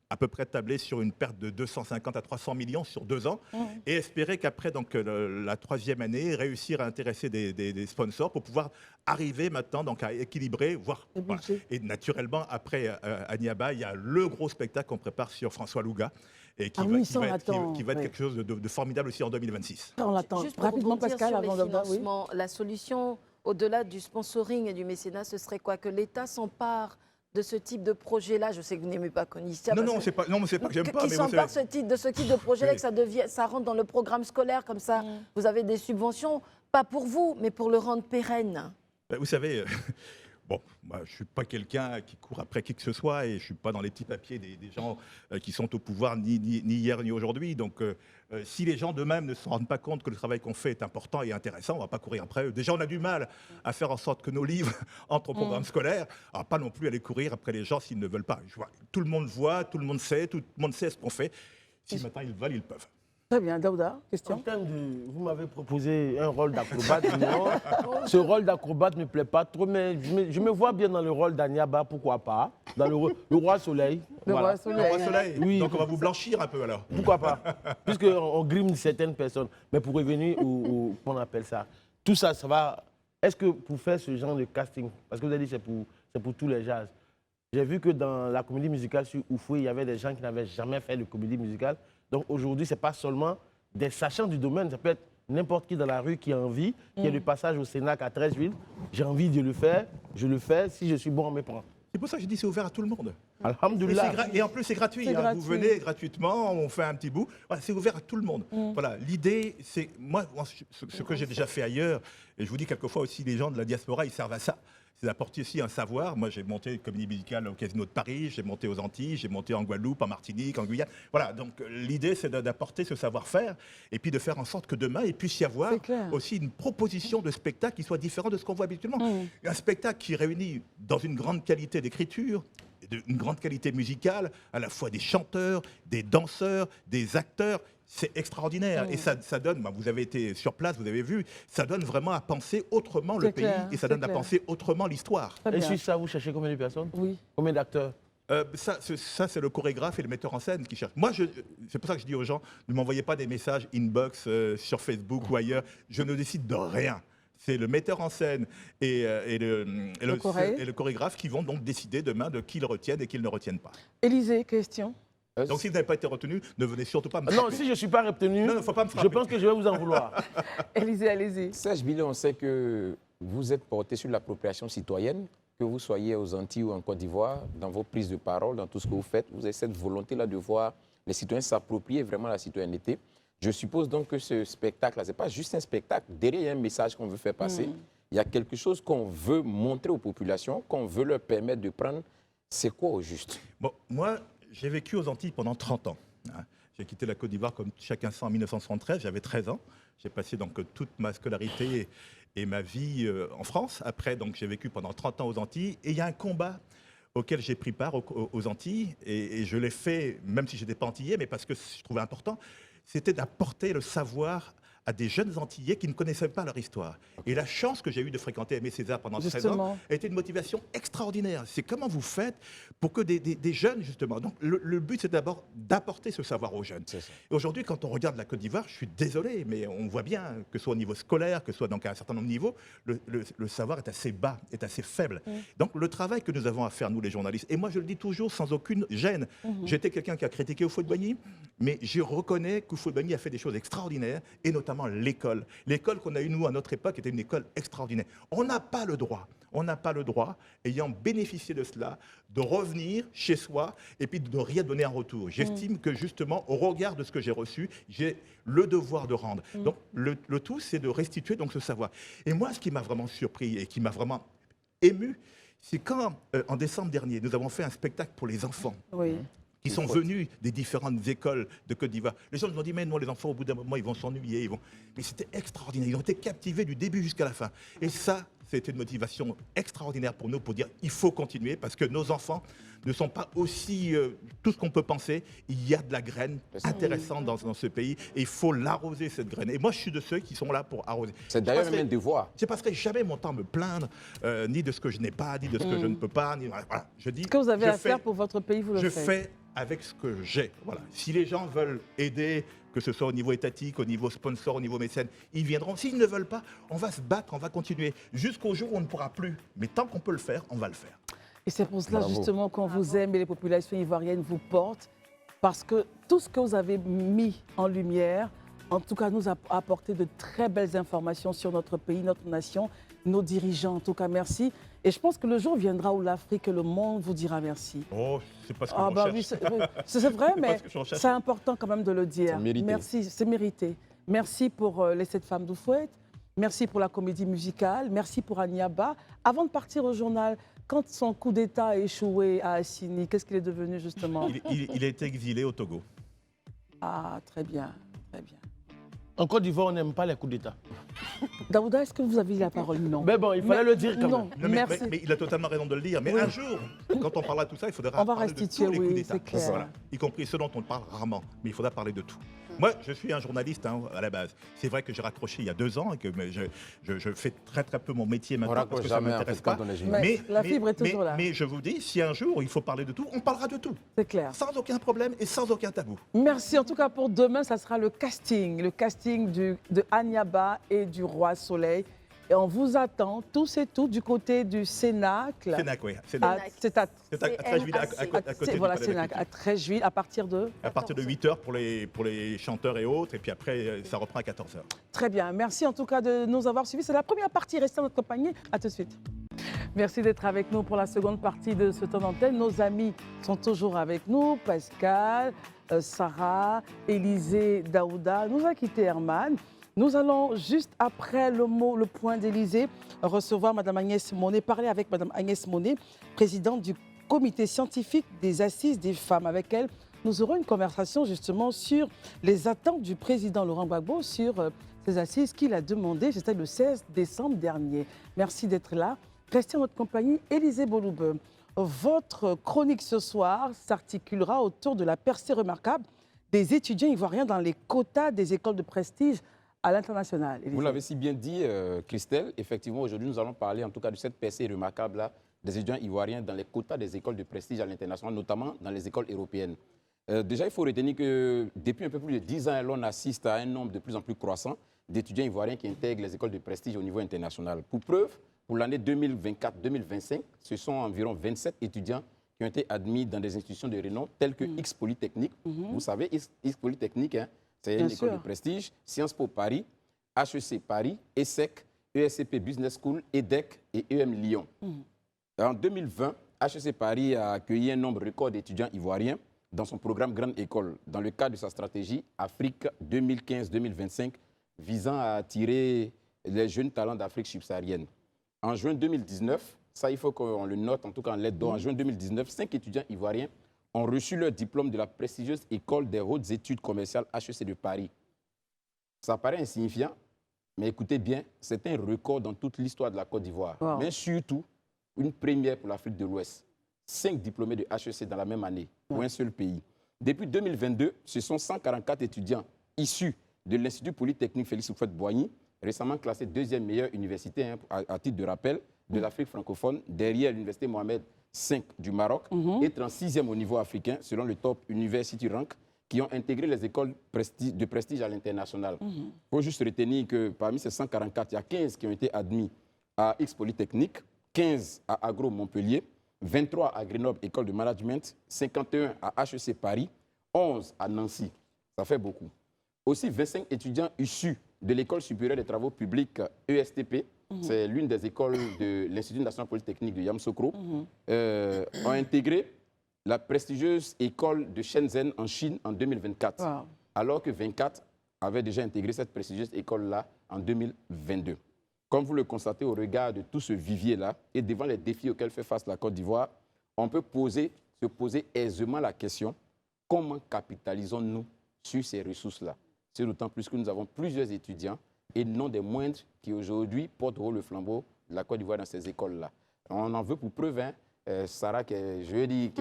à peu près tablé sur une perte de 250 à 300 millions sur 2 ans et espérer qu'après donc, la 3e année, réussir à intéresser des sponsors pour pouvoir arriver maintenant donc, à équilibrer, voire... Voilà. Et naturellement, après Agnaba, il y a le gros spectacle qu'on prépare sur François Louga et qui va être quelque chose de formidable aussi en 2026. On l'attend. Juste pour Rapidement, rebondir Pascal, sur les avant de... Oui. financements, la solution, au-delà du sponsoring et du mécénat, ce serait quoi? Que l'État s'empare de ce type de projet-là? Je sais que vous n'aimez pas Conicia. Non, c'est pas que j'aime pas. Qui s'empare de ce type de projet-là, que ça rentre dans le programme scolaire, comme ça, vous avez des subventions, pas pour vous, mais pour le rendre pérenne. Vous savez... Bon, moi, je ne suis pas quelqu'un qui court après qui que ce soit et je ne suis pas dans les petits papiers des gens qui sont au pouvoir ni hier ni aujourd'hui. Donc, si les gens d'eux-mêmes ne se rendent pas compte que le travail qu'on fait est important et intéressant, on ne va pas courir après eux. Déjà, on a du mal à faire en sorte que nos livres entrent au programme scolaire. Alors, pas non plus aller courir après les gens s'ils ne veulent pas. Tout le monde voit, tout le monde sait ce qu'on fait. Si maintenant ils veulent, ils peuvent. Très bien, Daouda, question. Vous m'avez proposé un rôle d'acrobate. Ce rôle d'acrobate ne me plaît pas trop, mais je me vois bien dans le rôle d'Agnaba, pourquoi pas. Dans le roi soleil. Le roi soleil. Le roi soleil. Oui. Donc on va vous blanchir un peu alors. Pourquoi pas. Puisqu'on grime certaines personnes. Mais pour revenir au qu'on appelle ça, tout ça, ça va... Est-ce que pour faire ce genre de casting, parce que vous avez dit que c'est pour tous les jazz, j'ai vu que dans la comédie musicale sur Oufoué, il y avait des gens qui n'avaient jamais fait de comédie musicale. Donc aujourd'hui, ce n'est pas seulement des sachants du domaine, ça peut être n'importe qui dans la rue qui a envie, qui a le passage au Sénac à 13 villes. J'ai envie de le faire, je le fais. Si je suis bon, on me prend. C'est pour ça que je dis c'est ouvert à tout le monde. Alhamdoulilah. Et en plus, c'est gratuit. Hein. Vous venez gratuitement, on fait un petit bout. Voilà, c'est ouvert à tout le monde. Voilà, l'idée, c'est... Moi, ce que j'ai déjà fait ailleurs, et je vous dis quelquefois aussi, les gens de la diaspora, ils servent à ça. C'est d'apporter aussi un savoir. Moi, j'ai monté une comédie musicale au Casino de Paris, j'ai monté aux Antilles, j'ai monté en Guadeloupe, en Martinique, en Guyane. Voilà, donc l'idée, c'est d'apporter ce savoir-faire et puis de faire en sorte que demain, il puisse y avoir aussi une proposition de spectacle qui soit différente de ce qu'on voit habituellement. Un spectacle qui réunit dans une grande qualité d'écriture, une grande qualité musicale, à la fois des chanteurs, des danseurs, des acteurs. C'est extraordinaire. Et ça donne, vous avez été sur place, vous avez vu, ça donne vraiment à penser autrement le pays et ça donne à penser autrement l'histoire. Et sur ça, vous cherchez combien de personnes? Oui. Combien d'acteurs? Ça, c'est le chorégraphe et le metteur en scène qui cherchent. Moi, c'est pour ça que je dis aux gens, ne m'envoyez pas des messages inbox sur Facebook ou ailleurs. Je ne décide de rien. C'est le metteur en scène et le chorégraphe qui vont donc décider demain de qui le retiennent et qui ne le retiennent pas. Élisée, question. Donc si vous n'avez pas été retenu, ne venez surtout pas me frapper. Non, si je ne suis pas retenu, faut pas me frapper. Je pense que je vais vous en vouloir. Élisée, allez-y. Serge Billet, on sait que vous êtes porté sur l'appropriation citoyenne, que vous soyez aux Antilles ou en Côte d'Ivoire, dans vos prises de parole, dans tout ce que vous faites, vous avez cette volonté-là de voir les citoyens s'approprier vraiment la citoyenneté. Je suppose donc que ce spectacle-là, ce n'est pas juste un spectacle. Derrière, il y a un message qu'on veut faire passer. Il y a quelque chose qu'on veut montrer aux populations, qu'on veut leur permettre de prendre. C'est quoi au juste? Bon, moi, j'ai vécu aux Antilles pendant 30 ans. J'ai quitté la Côte d'Ivoire comme chacun sait en 1973, j'avais 13 ans. J'ai passé donc toute ma scolarité et ma vie en France. Après, donc, j'ai vécu pendant 30 ans aux Antilles. Et il y a un combat auquel j'ai pris part aux Antilles. Et je l'ai fait, même si je n'étais pas antillais, mais parce que je trouvais important, c'était d'apporter le savoir à des jeunes Antillais qui ne connaissaient pas leur histoire. Et la chance que j'ai eue de fréquenter Aimé Césaire pendant 13 ans a été une motivation extraordinaire. C'est comment vous faites pour que des jeunes, justement... Donc le but, c'est d'abord d'apporter ce savoir aux jeunes. Et aujourd'hui, quand on regarde la Côte d'Ivoire, je suis désolé, mais on voit bien, que ce soit au niveau scolaire, que ce soit donc à un certain nombre de niveaux, le savoir est assez bas, est assez faible. Donc le travail que nous avons à faire, nous les journalistes, et moi je le dis toujours sans aucune gêne, j'étais quelqu'un qui a critiqué Houphouët-Boigny, mais je reconnais qu'Houphouët-Boigny a fait des choses extraordinaires, et notamment l'école. L'école qu'on a eue, nous, à notre époque, était une école extraordinaire. On n'a pas le droit, ayant bénéficié de cela, de revenir chez soi et puis de ne rien donner en retour. J'estime que, justement, au regard de ce que j'ai reçu, j'ai le devoir de rendre. Donc, le tout, c'est de restituer donc, ce savoir. Et moi, ce qui m'a vraiment surpris et qui m'a vraiment ému, c'est quand, en décembre dernier, nous avons fait un spectacle pour les enfants. Qui sont venus des différentes écoles de Côte d'Ivoire. Les gens nous ont dit, mais non, les enfants, au bout d'un moment, ils vont s'ennuyer. Mais c'était extraordinaire. Ils ont été captivés du début jusqu'à la fin. Et ça, c'était une motivation extraordinaire pour nous pour dire il faut continuer parce que nos enfants ne sont pas aussi tout ce qu'on peut penser. Il y a de la graine intéressante dans ce pays et il faut l'arroser, cette graine. Et moi, je suis de ceux qui sont là pour arroser. C'est d'ailleurs même un devoir. Je ne passerai jamais mon temps à me plaindre ni de ce que je n'ai pas, ni de ce que je ne peux pas. Voilà. Je dis, Ce que vous avez à faire pour votre pays, vous le je faites. fais avec ce que j'ai. Voilà. Si les gens veulent aider, que ce soit au niveau étatique, au niveau sponsor, au niveau mécène, ils viendront. S'ils ne veulent pas, on va se battre, on va continuer jusqu'au jour où on ne pourra plus. Mais tant qu'on peut le faire, on va le faire. Et c'est pour cela Bravo. justement qu'on vous aime et les populations ivoiriennes vous portent, parce que tout ce que vous avez mis en lumière, en tout cas, nous a apporté de très belles informations sur notre pays, notre nation, nos dirigeants. En tout cas, merci. Et je pense que le jour viendra où l'Afrique et le monde vous dira merci. Oh, c'est pas ce que Ah l'on bah cherche. oui, c'est vrai, C'est mais pas ce que j'en cherche. c'est important quand même de le dire. C'est mérité. Merci, c'est mérité. Merci pour les 7 femmes d'Oufouette. Merci pour la comédie musicale. Merci pour Aniaba. Avant de partir au journal, quand son coup d'État a échoué à Assini, qu'est-ce qu'il est devenu justement? Il a été exilé au Togo. Ah, très bien, très bien. En Côte d'Ivoire, on n'aime pas les coups d'État. Daouda, est-ce que vous avez la parole? Non. Mais bon, il fallait le dire quand non, même. Non, merci. mais il a totalement raison de le dire. Mais Oui. un jour, quand on parlera de tout ça, il faudra On va parler restituer, de tous les coups oui, d'État. c'est clair. Voilà. Y compris ceux dont on parle rarement. Mais il faudra parler de tout. Moi, je suis un journaliste à la base. C'est vrai que j'ai raccroché il y a 2 ans et que je fais très très peu mon métier maintenant parce raccroche que ça ne jamais, en m'intéresse fait, pas. quand on est journaliste. Mais la fibre est toujours là. Mais je vous dis, si un jour il faut parler de tout, on parlera de tout. C'est clair. Sans aucun problème et sans aucun tabou. Merci. En tout cas, pour demain, ça sera le casting de Aniaba et du Roi Soleil. Et on vous attend tous et toutes du côté du Cénacle. Cénac, oui. À- Cénac. C'est à, C'est à Trècheville, à côté du voilà, Palais de la Cénacle, Culture. à Trècheville, à partir de... À partir de 8h pour les chanteurs et autres, et puis après, ça reprend à 14h. Très bien. Merci en tout cas de nous avoir suivis. C'est la première partie. Restez en notre compagnie. À tout de suite. Merci d'être avec nous pour la seconde partie de ce temps d'antenne. Nos amis sont toujours avec nous. Pascal, Sarah, Élisée, Daouda. Nous a quitté Herman. Nous allons, juste après le point d'Élysée, recevoir Mme Agnès Monet, parler avec Mme Agnès Monet, présidente du comité scientifique des assises des femmes. Avec elle, nous aurons une conversation justement sur les attentes du président Laurent Gbagbo sur ces assises qu'il a demandées. C'était le 16 décembre dernier. Merci d'être là. Restez en notre compagnie. Élisée Boloube, votre chronique ce soir s'articulera autour de la percée remarquable des étudiants ivoiriens dans les quotas des écoles de prestige à l'international. Vous l'avez si bien dit, Christelle. Effectivement, aujourd'hui, nous allons parler en tout cas de cette percée remarquable-là des étudiants ivoiriens dans les quotas des écoles de prestige à l'international, notamment dans les écoles européennes. Déjà, il faut retenir que depuis un peu plus de 10 ans, l'on assiste à un nombre de plus en plus croissant d'étudiants ivoiriens qui intègrent les écoles de prestige au niveau international. Pour preuve, pour l'année 2024-2025, ce sont environ 27 étudiants qui ont été admis dans des institutions de renom telles que X Polytechnique. Vous savez, X Polytechnique, hein, c'est une école de prestige, Sciences Po Paris, HEC Paris, ESSEC, ESCP Business School, EDEC et EM Lyon. En 2020, HEC Paris a accueilli un nombre record d'étudiants ivoiriens dans son programme Grande École, dans le cadre de sa stratégie Afrique 2015-2025, visant à attirer les jeunes talents d'Afrique subsaharienne. En juin 2019, ça il faut qu'on le note, en tout cas en lettre d'or, en juin 2019, 5 étudiants ivoiriens ont reçu leur diplôme de la prestigieuse École des hautes études commerciales HEC de Paris. Ça paraît insignifiant, mais écoutez bien, c'est un record dans toute l'histoire de la Côte d'Ivoire, mais surtout une première pour l'Afrique de l'Ouest. 5 diplômés de HEC dans la même année, pour un seul pays. Depuis 2022, ce sont 144 étudiants issus de l'Institut Polytechnique Félix Houphouët-Boigny, récemment classé 2e meilleure université, hein, à titre de rappel, de l'Afrique francophone, derrière l'Université Mohamed V du Maroc, et 36e au niveau africain, selon le Top University Rank, qui ont intégré les écoles de prestige à l'international. Il faut juste retenir que parmi ces 144, il y a 15 qui ont été admis à X Polytechnique, 15 à Agro Montpellier, 23 à Grenoble École de Management, 51 à HEC Paris, 11 à Nancy. Ça fait beaucoup. Aussi, 25 étudiants issus de l'École supérieure des travaux publics ESTP, c'est l'une des écoles de l'Institut national polytechnique de Yamoussoukro, ont intégré la prestigieuse école de Shenzhen en Chine en 2024, alors que 24 avaient déjà intégré cette prestigieuse école-là en 2022. Comme vous le constatez au regard de tout ce vivier-là et devant les défis auxquels fait face la Côte d'Ivoire, on peut se poser aisément la question, comment capitalisons-nous sur ces ressources-là? C'est d'autant plus que nous avons plusieurs étudiants et non des moindres qui aujourd'hui portent le flambeau la Côte d'Ivoire dans ces écoles-là. On en veut pour preuve, hein, Sarah, qui est, je veux dire,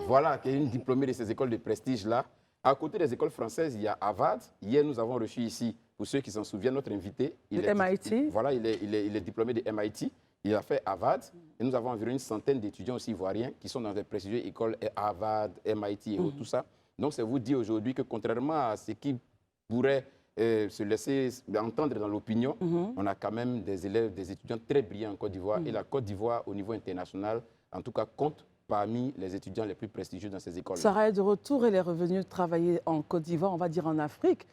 voilà, qui est une diplômée de ces écoles de prestige-là. À côté des écoles françaises, il y a Harvard. Hier, nous avons reçu ici, pour ceux qui s'en souviennent, notre invité. MIT. Voilà, il est diplômé de MIT. Il a fait Harvard. Et nous avons environ une centaine d'étudiants aussi ivoiriens qui sont dans des prestigieuses écoles Harvard, MIT et autres, tout ça. Donc, c'est vous dire aujourd'hui que contrairement à ce qui pourrait se laisser entendre dans l'opinion, on a quand même des élèves, des étudiants très brillants en Côte d'Ivoire. Et la Côte d'Ivoire, au niveau international, en tout cas, compte parmi les étudiants les plus prestigieux dans ces écoles. Sarah est de retour, elle est revenue travailler en Côte d'Ivoire, on va dire en Afrique.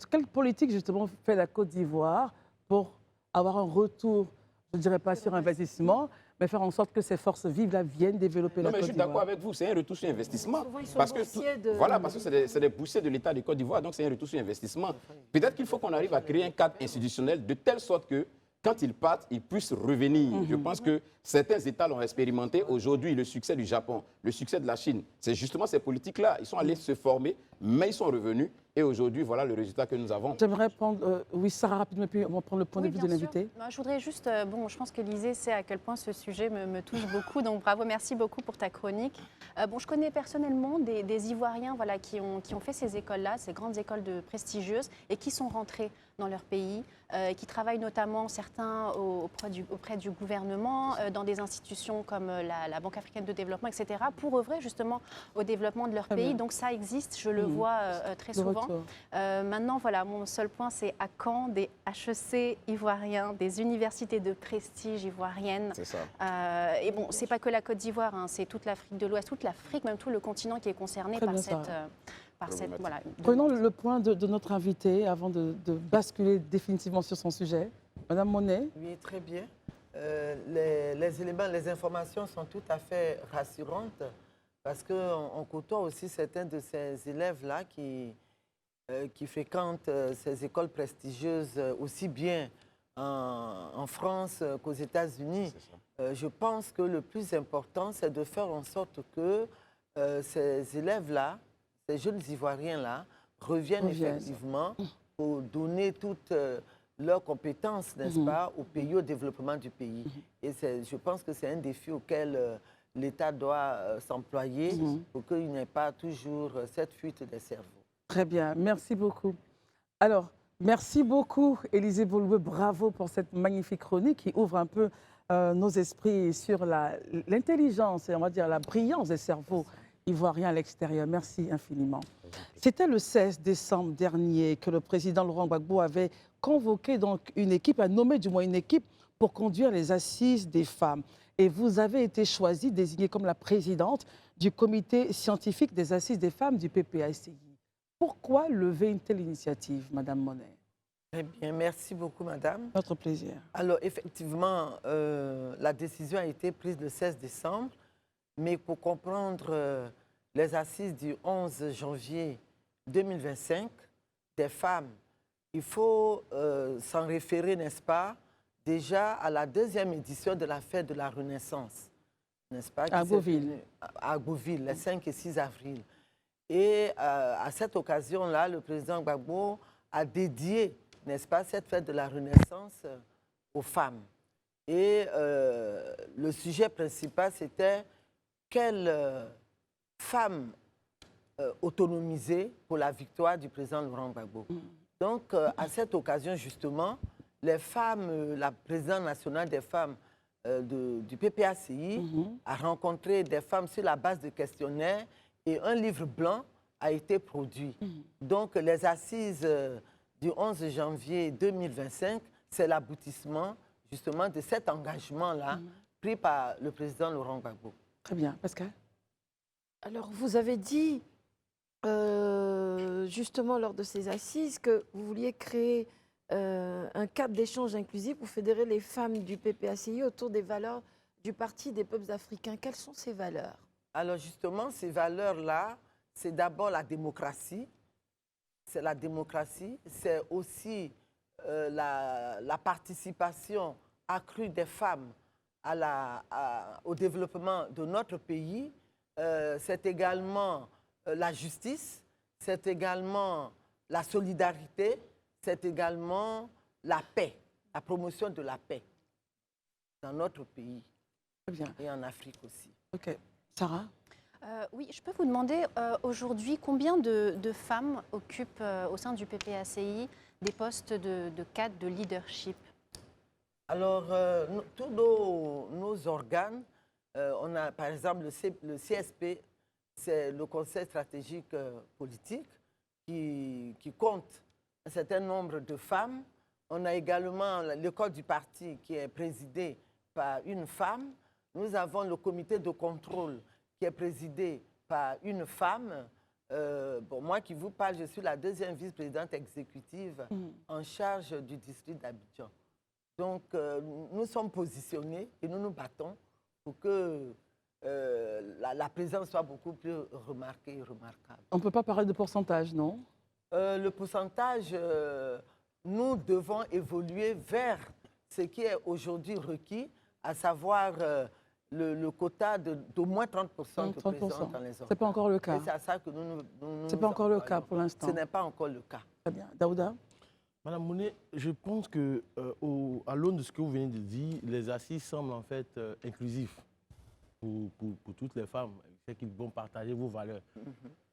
Quelle politique justement fait la Côte d'Ivoire pour avoir un retour, je ne dirais pas sur investissement, mais faire en sorte que ces forces vives là viennent développer la Côte d'Ivoire? Je suis d'accord avec vous, c'est un retour sur investissement. Souvent, ils sont Parce que boursiers voilà, parce que c'est des boursiers de l'État de Côte d'Ivoire, donc c'est un retour sur investissement. Peut-être qu'il faut qu'on arrive à créer un cadre institutionnel de telle sorte que quand ils partent, ils puissent revenir. Je pense que certains États l'ont expérimenté. Aujourd'hui, le succès du Japon, le succès de la Chine, c'est justement ces politiques-là. Ils sont allés se former, mais ils sont revenus. Et aujourd'hui, voilà le résultat que nous avons. J'aimerais prendre, oui, Sarah, rapidement, puis on va prendre le point de vue de l'invité. Je voudrais juste, je pense qu'Élysée sait à quel point ce sujet me touche beaucoup, donc bravo, merci beaucoup pour ta chronique. Je connais personnellement des Ivoiriens voilà, qui ont fait ces écoles-là, ces grandes écoles prestigieuses, et qui sont rentrés dans leur pays, qui travaillent notamment certains auprès du gouvernement, dans des institutions comme la Banque africaine de développement, etc., pour œuvrer justement au développement de leur pays. Donc ça existe, je le vois très souvent. Maintenant, voilà, mon seul point, c'est à quand des HEC ivoiriens, des universités de prestige ivoiriennes. C'est ça. Et bon, c'est pas que la Côte d'Ivoire, hein, c'est toute l'Afrique de l'Ouest, toute l'Afrique, même tout le continent qui est concerné par cette voilà. Prenons le point de notre invité avant de basculer définitivement sur son sujet. Madame Monet. Oui, très bien. Les éléments, les informations sont tout à fait rassurantes parce qu'on côtoie aussi certains de ces élèves-là qui fréquentent ces écoles prestigieuses aussi bien en France qu'aux États-Unis. Je pense que le plus important, c'est de faire en sorte que ces élèves-là, ces jeunes Ivoiriens-là, reviennent effectivement pour donner toutes leurs compétences, n'est-ce pas, au pays, au développement du pays. Et je pense que c'est un défi auquel l'État doit s'employer pour qu'il n'y ait pas toujours cette fuite des cerveaux. Très bien, merci beaucoup. Alors, merci beaucoup, Élisée Boloué, bravo pour cette magnifique chronique qui ouvre un peu nos esprits sur l'intelligence et on va dire la brillance des cerveaux ivoiriens à l'extérieur. Merci infiniment. C'était le 16 décembre dernier que le président Laurent Gbagbo avait convoqué donc une équipe, a nommé du moins une équipe pour conduire les assises des femmes. Et vous avez été choisie, désignée comme la présidente du comité scientifique des assises des femmes du PPACI. Pourquoi lever une telle initiative, Madame Monet? Très bien, merci beaucoup, Madame. Notre plaisir. Alors, effectivement, la décision a été prise le 16 décembre, mais pour comprendre les assises du 11 janvier 2025 des femmes, il faut s'en référer, n'est-ce pas, déjà à la deuxième édition de la fête de la Renaissance, n'est-ce pas? À Beauville. À Beauville, les 5 et 6 avril. Et à cette occasion-là, le président Gbagbo a dédié, n'est-ce pas, cette fête de la Renaissance aux femmes. Et le sujet principal, c'était quelle femme autonomisée pour la victoire du président Laurent Gbagbo. Donc, à cette occasion, justement, les femmes, la présidente nationale des femmes du PPACI a rencontré des femmes sur la base de questionnaires et un livre blanc a été produit. Donc, les assises du 11 janvier 2025, c'est l'aboutissement justement de cet engagement-là pris par le président Laurent Gbagbo. Très bien. Pascal? Alors, vous avez dit, justement, lors de ces assises, que vous vouliez créer un cadre d'échange inclusif pour fédérer les femmes du PPACI autour des valeurs du Parti des peuples africains. Quelles sont ces valeurs? Alors, justement, ces valeurs-là, c'est d'abord la démocratie. C'est la démocratie. C'est aussi la participation accrue des femmes au développement de notre pays. C'est également la justice, c'est également la solidarité, c'est également la paix, la promotion de la paix. dans notre pays Très bien. et en Afrique aussi. OK. Sarah? Oui, je peux vous demander aujourd'hui combien de femmes occupent au sein du PPACI des postes de cadre de leadership? Alors, tous nos organes, on a par exemple le CSP, c'est le Conseil stratégique politique, qui compte un certain nombre de femmes. On a également l'école du parti qui est présidée par une femme. Nous avons le comité de contrôle qui est présidé par une femme. Bon, moi qui vous parle, je suis la deuxième vice-présidente exécutive en charge du district d'Abidjan. Donc, nous sommes positionnés et nous nous battons pour que la présence soit beaucoup plus remarquée et remarquable. On ne peut pas parler de pourcentage, non? Le pourcentage, nous devons évoluer vers ce qui est aujourd'hui requis, à savoir le quota d'au moins 30% de 30%. présence dans les organes. Ce n'est pas encore le cas. Et c'est à ça que nous Ce n'est pas encore le cas pour l'instant. Ce n'est pas encore le cas. Très bien. Daouda? Madame Monet, je pense que, à l'aune de ce que vous venez de dire, les assises semblent en fait inclusives pour toutes les femmes, celles qui vont partager vos valeurs.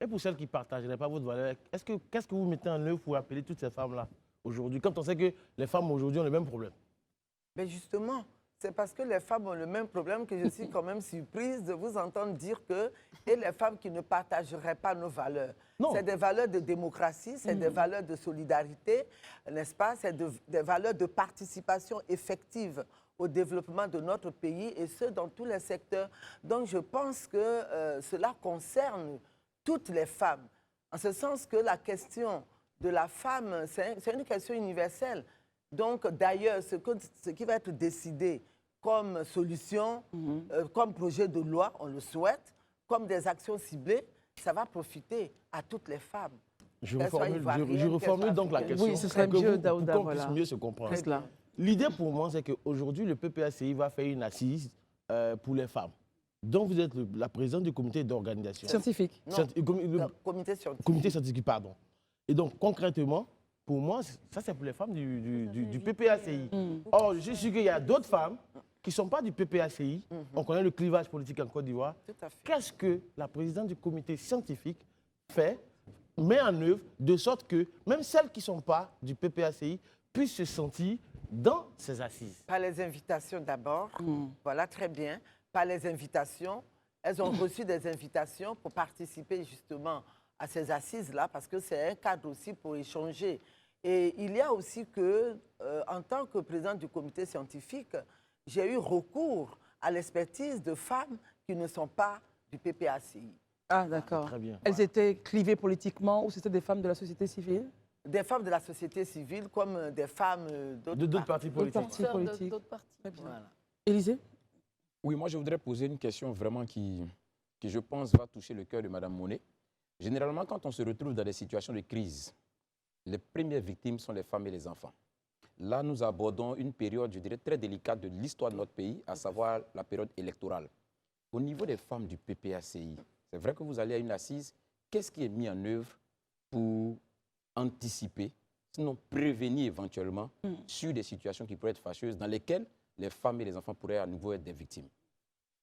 Et pour celles qui ne partageraient pas votre valeur, qu'est-ce que vous mettez en œuvre pour appeler toutes ces femmes-là aujourd'hui, quand on sait que les femmes aujourd'hui ont le même problème? Mais justement, c'est parce que les femmes ont le même problème que je suis quand même surprise de vous entendre dire que et les femmes qui ne partageraient pas nos valeurs. C'est des valeurs de démocratie, c'est des valeurs de solidarité, n'est-ce pas? C'est des valeurs de participation effective au développement de notre pays et ce, dans tous les secteurs. Donc, je pense que cela concerne toutes les femmes, en ce sens que la question de la femme, c'est une question universelle. Donc, d'ailleurs, ce qui va être décidé comme solution, comme projet de loi, on le souhaite, comme des actions ciblées, ça va profiter à toutes les femmes. Je reformule donc la question. Oui, ce serait mieux, Daouda. Pour qu'on puisse mieux se comprendre. L'idée pour moi, c'est qu'aujourd'hui, le PPACI va faire une assise pour les femmes. Donc, vous êtes la présidente du comité d'organisation. Scientifique. Non, comité scientifique. Comité scientifique, pardon. Et donc, concrètement, pour moi, ça, c'est pour les femmes du PPACI. Or, je suis sûr qu'il y a d'autres femmes qui ne sont pas du PPACI. On connaît le clivage politique en Côte d'Ivoire. Qu'est-ce que la présidente du comité scientifique met en œuvre de sorte que même celles qui ne sont pas du PPACI puissent se sentir dans ces assises? Par les invitations d'abord. Voilà, très bien. Par les invitations. Elles ont reçu des invitations pour participer justement à ces assises-là, parce que c'est un cadre aussi pour échanger. Et il y a aussi que, en tant que présidente du comité scientifique, j'ai eu recours à l'expertise de femmes qui ne sont pas du PPACI. Ah, d'accord. Très bien. Elles étaient clivées politiquement ou c'était des femmes de la société civile? Des femmes de la société civile comme des femmes d'autres partis politiques. D'autres partis. Très bien. Voilà. Élisée? Oui, moi je voudrais poser une question vraiment qui je pense va toucher le cœur de Mme Monet. Généralement, quand on se retrouve dans des situations de crise, les premières victimes sont les femmes et les enfants. Là, nous abordons une période, je dirais, très délicate de l'histoire de notre pays, à savoir la période électorale. Au niveau des femmes du PPACI, c'est vrai que vous allez à une assise, qu'est-ce qui est mis en œuvre pour anticiper, sinon prévenir éventuellement sur des situations qui pourraient être fâcheuses, dans lesquelles les femmes et les enfants pourraient à nouveau être des victimes?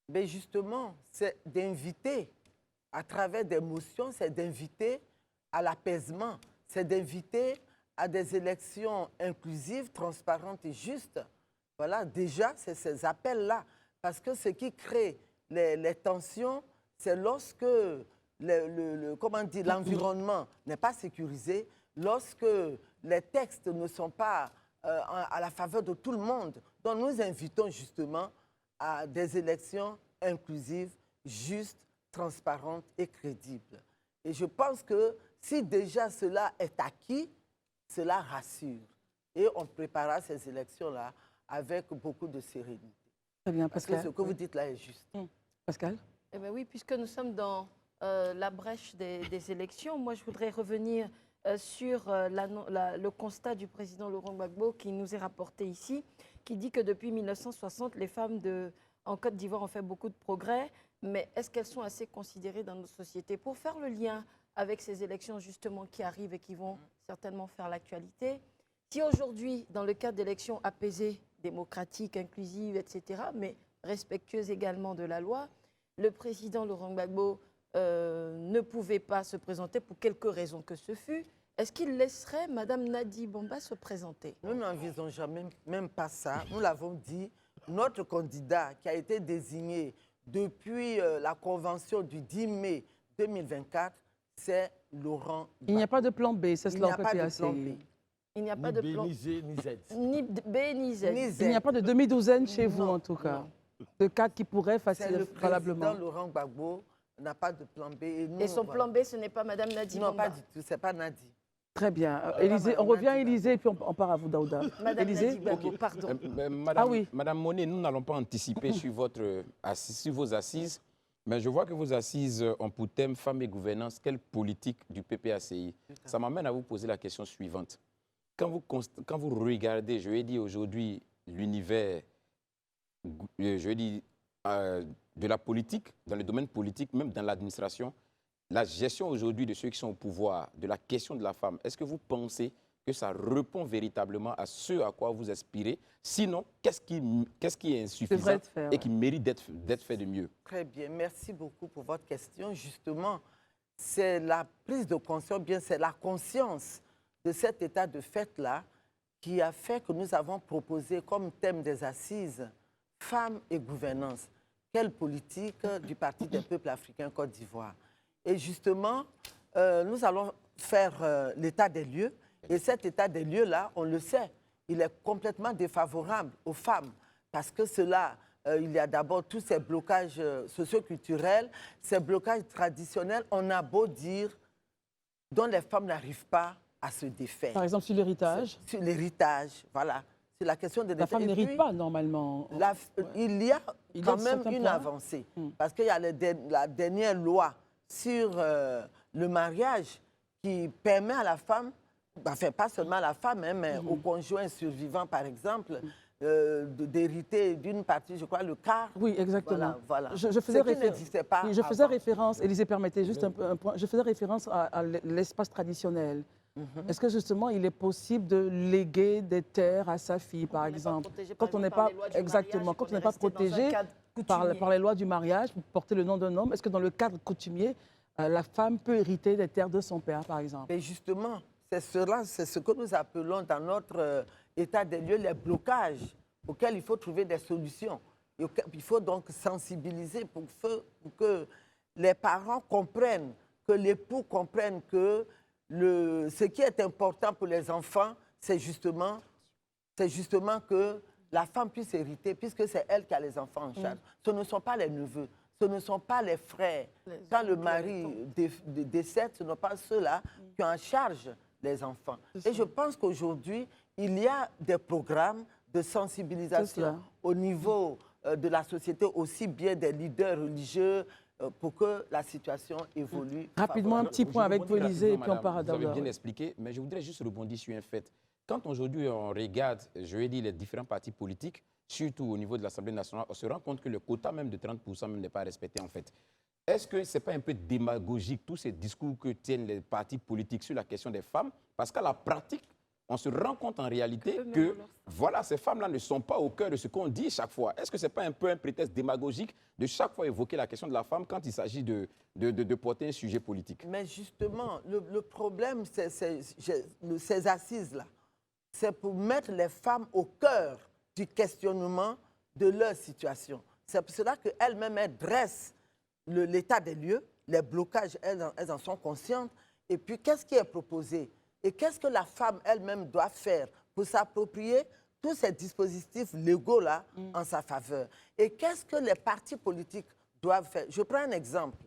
Mais justement, c'est d'inviter, à travers des motions, c'est d'inviter à l'apaisement, c'est d'inviter à des élections inclusives, transparentes et justes. Voilà, déjà, c'est ces appels-là. Parce que ce qui crée les tensions, c'est lorsque l'environnement n'est pas sécurisé, lorsque les textes ne sont pas à la faveur de tout le monde. Donc nous invitons justement à des élections inclusives, justes, transparentes et crédibles. Et je pense que si déjà cela est acquis, cela rassure. Et on préparera ces élections-là avec beaucoup de sérénité. Très bien, Parce Pascal. que ce que vous dites là est juste. Pascal? Eh bien oui, puisque nous sommes dans la brèche des élections, moi je voudrais revenir sur le constat du président Laurent Gbagbo qui nous est rapporté ici, qui dit que depuis 1960, les femmes en Côte d'Ivoire ont fait beaucoup de progrès, mais est-ce qu'elles sont assez considérées dans nos sociétés? Pour faire le lien avec ces élections justement qui arrivent et qui vont certainement faire l'actualité, Si aujourd'hui, dans le cadre d'élections apaisées, démocratiques, inclusives, etc., mais respectueuses également de la loi, le président Laurent Gbagbo ne pouvait pas se présenter pour quelque raison que ce fût, est-ce qu'il laisserait Mme Nadi Bomba se présenter? Nous n'envisageons même pas ça. Nous l'avons dit, notre candidat qui a été désigné depuis la convention du 10 mai 2024, c'est Laurent Gbagbo. Il n'y a pas de plan B, c'est Il cela n'y en a pas de PPAC. plan B. Il n'y a pas Ni de B, plan ni Z, ni Z. ni B ni Z. Ni Z. Il n'y a pas de demi-douzaine chez vous, Non, en tout cas. non. De cadres qui pourraient C'est faciliter le valablement. président Laurent Gbagbo n'a pas de plan B. Nous, Et son voilà. plan B, ce n'est pas Mme Nadi Non, Bomba. pas du tout. C'est pas Nadi. Très bien. Madame Élisée, on revient à Nadi Élisée et puis on part à vous, Daouda. Madame Élisée, Nadi Gbagbo, pardon. Madame, Ah oui. Madame Monet, nous n'allons pas anticiper sur vos assises, mais je vois que vos assises ont pour thème femmes et gouvernance. Quelle politique du PPACI? Ça m'amène à vous poser la question suivante. Quand vous regardez, je vais dire aujourd'hui, l'univers de la politique, dans le domaine politique, même dans l'administration, la gestion aujourd'hui de ceux qui sont au pouvoir, de la question de la femme, est-ce que vous pensez que ça répond véritablement à ce à quoi vous aspirez? Sinon, qu'est-ce qui est insuffisant devrait être fait, et qui mérite d'être fait de mieux? Très bien. Merci beaucoup pour votre question. Justement, c'est la prise de conscience, bien c'est la conscience de cet état de fait-là qui a fait que nous avons proposé comme thème des assises femmes et gouvernance. Quelle politique du Parti des peuples africains Côte d'Ivoire? Et justement, nous allons faire l'état des lieux. Et cet état des lieux-là, on le sait, il est complètement défavorable aux femmes. Parce que cela, il y a d'abord tous ces blocages socioculturels, ces blocages traditionnels, on a beau dire, dont les femmes n'arrivent pas à se défaire. par exemple, sur l'héritage, Sur l'héritage, voilà. C'est la question de la femme Et n'hérite puis, pas normalement. il y a Il quand y a même certains une points. avancée. Hmm. Parce qu'il y a la dernière loi sur le mariage qui permet à la femme, enfin pas seulement à la femme, hein, mais au conjoint survivant par exemple, d'hériter d'une partie, je crois, le quart. Oui, exactement. Voilà. Je faisais, Ce qui n'existait pas oui, je faisais avant. référence, Élisée, permettez juste un point, je faisais référence à l'espace traditionnel. Est-ce que justement il est possible de léguer des terres à sa fille, par exemple, quand on n'est pas exactement, quand on n'est pas protégé par les lois du mariage, pour porter le nom d'un homme, est-ce que dans le cadre coutumier, la femme peut hériter des terres de son père, par exemple? Mais justement, c'est ce que nous appelons dans notre état des lieux les blocages auxquels il faut trouver des solutions. Il faut donc sensibiliser pour que les parents comprennent, que l'époux comprenne que ce qui est important pour les enfants, c'est justement que la femme puisse hériter, puisque c'est elle qui a les enfants en charge. Ce ne sont pas les neveux, ce ne sont pas les frères. Quand le mari décède, ce ne sont pas ceux-là qui ont en charge les enfants. Et je pense qu'aujourd'hui, il y a des programmes de sensibilisation au niveau de la société, aussi bien des leaders religieux, pour que la situation évolue. Rapidement, un petit point avec vous, Élisée, et puis on part à Vous avez Daouda. bien expliqué, mais je voudrais juste rebondir sur un fait. Quand aujourd'hui on regarde, je vais dire, les différents partis politiques, surtout au niveau de l'Assemblée nationale, on se rend compte que le quota même de 30% même n'est pas respecté en fait. Est-ce que ce n'est pas un peu démagogique, tous ces discours que tiennent les partis politiques sur la question des femmes? Parce qu'à la pratique, on se rend compte en réalité que voilà, ces femmes-là ne sont pas au cœur de ce qu'on dit chaque fois. Est-ce que ce n'est pas un peu un prétexte démagogique de chaque fois évoquer la question de la femme quand il s'agit de porter un sujet politique? Mais justement, le problème, c'est ces assises-là. C'est pour mettre les femmes au cœur du questionnement de leur situation. C'est pour cela qu'elles-mêmes dressent l'état des lieux, les blocages, elles en sont conscientes. Et puis, qu'est-ce qui est proposé? Et qu'est-ce que la femme elle-même doit faire pour s'approprier tous ces dispositifs légaux-là en sa faveur? Et qu'est-ce que les partis politiques doivent faire? Je prends un exemple.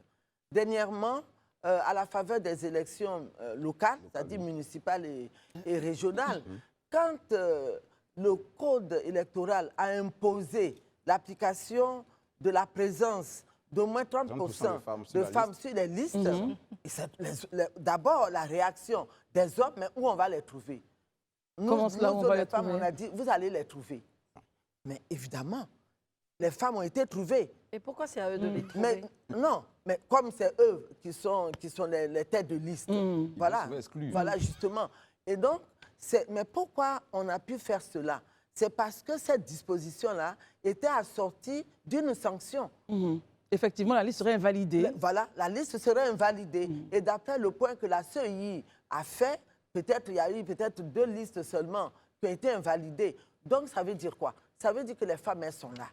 Dernièrement, à la faveur des élections locales, c'est-à-dire municipales et régionales, quand le code électoral a imposé l'application de la présence d'au moins 30% de femmes sur les listes, d'abord la réaction des hommes, mais où on va les trouver? Comment cela, on va les femmes, trouver? on a dit, vous allez les trouver. Mais évidemment, les femmes ont été trouvées. Et pourquoi c'est à eux de les trouver? Mais non, mais comme c'est eux qui sont les têtes de liste, voilà, justement. Et donc, Mais pourquoi on a pu faire cela? C'est parce que cette disposition-là était assortie d'une sanction. Effectivement, la liste serait invalidée. Voilà, la liste serait invalidée. Et d'après le point que la CEI a fait, peut-être il y a eu peut-être 2 listes seulement qui ont été invalidées. Donc, ça veut dire quoi? Ça veut dire que les femmes, elles sont là.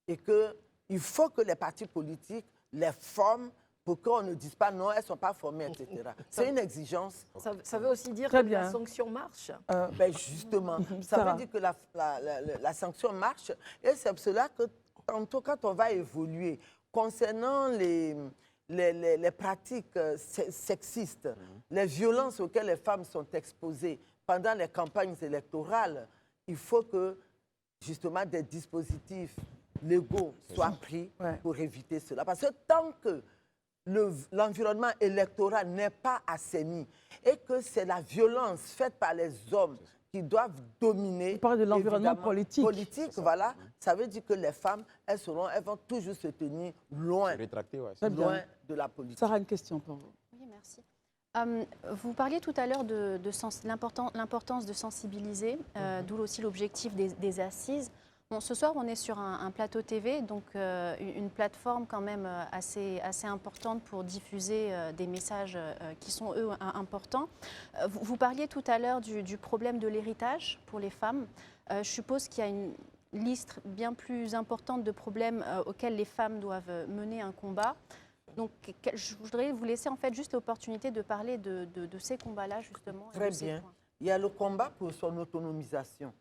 Et qu'il faut que les partis politiques les forment pour qu'on ne dise pas non, elles ne sont pas formées, etc. C'est une exigence. Ça veut aussi dire Très que bien. la sanction marche. Ben justement, ça veut dire que la sanction marche. Et c'est pour cela que tantôt, quand on va évoluer concernant les pratiques sexistes, les violences auxquelles les femmes sont exposées pendant les campagnes électorales, il faut que justement des dispositifs légaux soient pris pour éviter cela. Parce que tant que l'environnement électoral n'est pas assaini et que c'est la violence faite par les hommes qui doivent dominer. Vous parlez de l'environnement politique. Voilà. Ça veut dire que les femmes, elles vont toujours se tenir loin, loin de la politique. Sarah, une question pour vous. Oui, merci. Vous parliez tout à l'heure de l'importance de sensibiliser, d'où aussi l'objectif des assises. Bon, ce soir, on est sur un plateau TV, donc une plateforme quand même assez importante pour diffuser des messages qui sont, eux, importants. Vous parliez tout à l'heure du problème de l'héritage pour les femmes. Je suppose qu'il y a une liste bien plus importante de problèmes auxquels les femmes doivent mener un combat. Donc, je voudrais vous laisser en fait juste l'opportunité de parler de ces combats-là, justement. Très bien. Il y a le combat pour son autonomisation.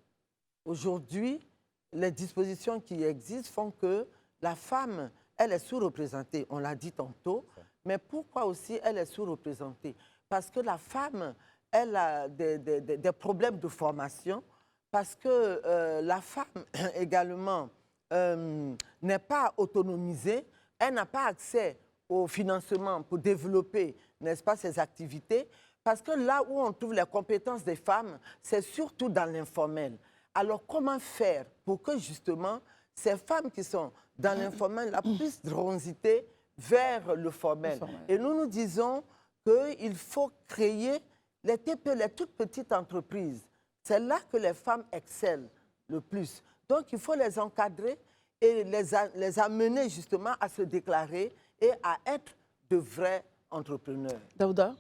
Aujourd'hui, les dispositions qui existent font que la femme, elle est sous-représentée, on l'a dit tantôt, mais pourquoi aussi elle est sous-représentée? Parce que la femme, elle a des problèmes de formation, parce que la femme également n'est pas autonomisée, elle n'a pas accès au financement pour développer, n'est-ce pas, ses activités, parce que là où on trouve les compétences des femmes, c'est surtout dans l'informel. Alors, comment faire pour que, justement, ces femmes qui sont dans l'informel puissent transiter vers le formel? Et nous disons qu'il faut créer les TPE, les toutes petites entreprises. C'est là que les femmes excellent le plus. Donc, il faut les encadrer et les amener, justement, à se déclarer et à être de vrais entrepreneurs. Daouda?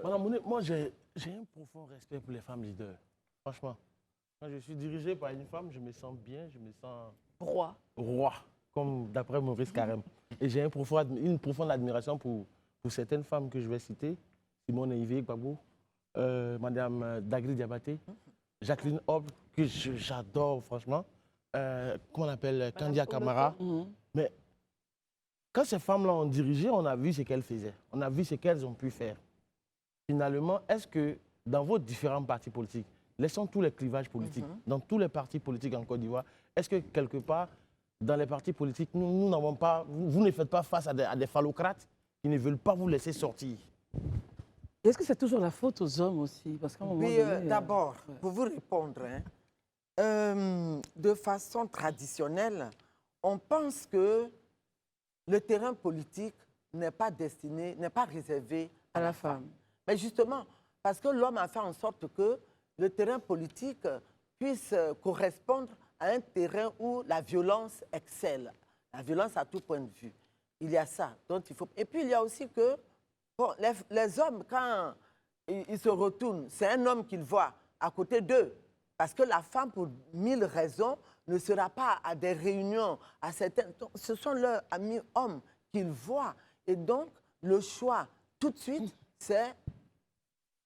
Madame Mounet, moi, j'ai un profond respect pour les femmes leaders. Franchement. Quand je suis dirigé par une femme, je me sens bien, je me sens roi, comme d'après Maurice Carême. Et j'ai une profonde admiration pour certaines femmes que je vais citer, Simone Veil Gbagbo, Madame Dagri Diabaté, Jacqueline Hobb, que j'adore franchement, comment on appelle, Kandia Camara. Mais quand ces femmes-là ont dirigé, on a vu ce qu'elles faisaient, on a vu ce qu'elles ont pu faire. Finalement, est-ce que dans vos différents partis politiques, laissons tous les clivages politiques, dans tous les partis politiques en Côte d'Ivoire, est-ce que quelque part, dans les partis politiques, nous n'avons pas, vous ne faites pas face à des phallocrates qui ne veulent pas vous laisser sortir? Est-ce que c'est toujours la faute aux hommes aussi? Parce qu'à un moment donné, d'abord, pour vous répondre, de façon traditionnelle, on pense que le terrain politique n'est pas destiné, n'est pas réservé à la femme. Mais justement, parce que l'homme a fait en sorte que le terrain politique puisse correspondre à un terrain où la violence excelle. La violence à tout point de vue. Il y a ça. Donc il faut... Et puis il y a aussi que bon, les hommes, quand ils se retournent, c'est un homme qu'ils voient à côté d'eux. Parce que la femme, pour 1000 raisons, ne sera pas à des réunions, à certains... Ce sont leurs amis hommes qu'ils voient. Et donc, le choix, tout de suite, c'est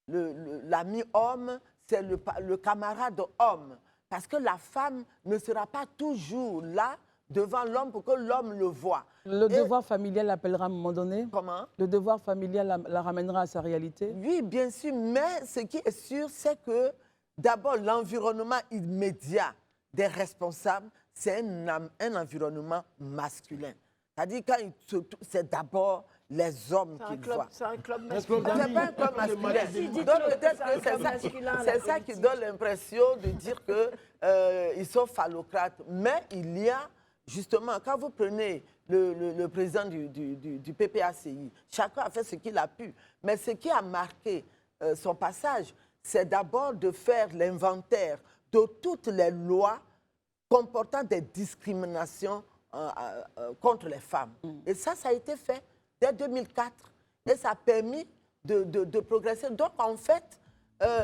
l'ami homme, c'est le camarade homme. Parce que la femme ne sera pas toujours là devant l'homme pour que l'homme le voie. Le devoir familial l'appellera à un moment donné? Comment? Le devoir familial la ramènera à sa réalité? Oui, bien sûr, mais ce qui est sûr, c'est que d'abord, l'environnement immédiat des responsables, c'est un environnement masculin. C'est-à-dire que c'est d'abord les hommes qui le voient. C'est un club masculin. C'est pas un club masculin. Donc peut-être que c'est ça qui donne l'impression de dire qu'ils sont phallocrates. Mais il y a, justement, quand vous prenez le président du PPACI, chacun a fait ce qu'il a pu. Mais ce qui a marqué son passage, c'est d'abord de faire l'inventaire de toutes les lois comportant des discriminations contre les femmes. Et ça a été fait dès 2004. Et ça a permis de progresser. Donc, en fait,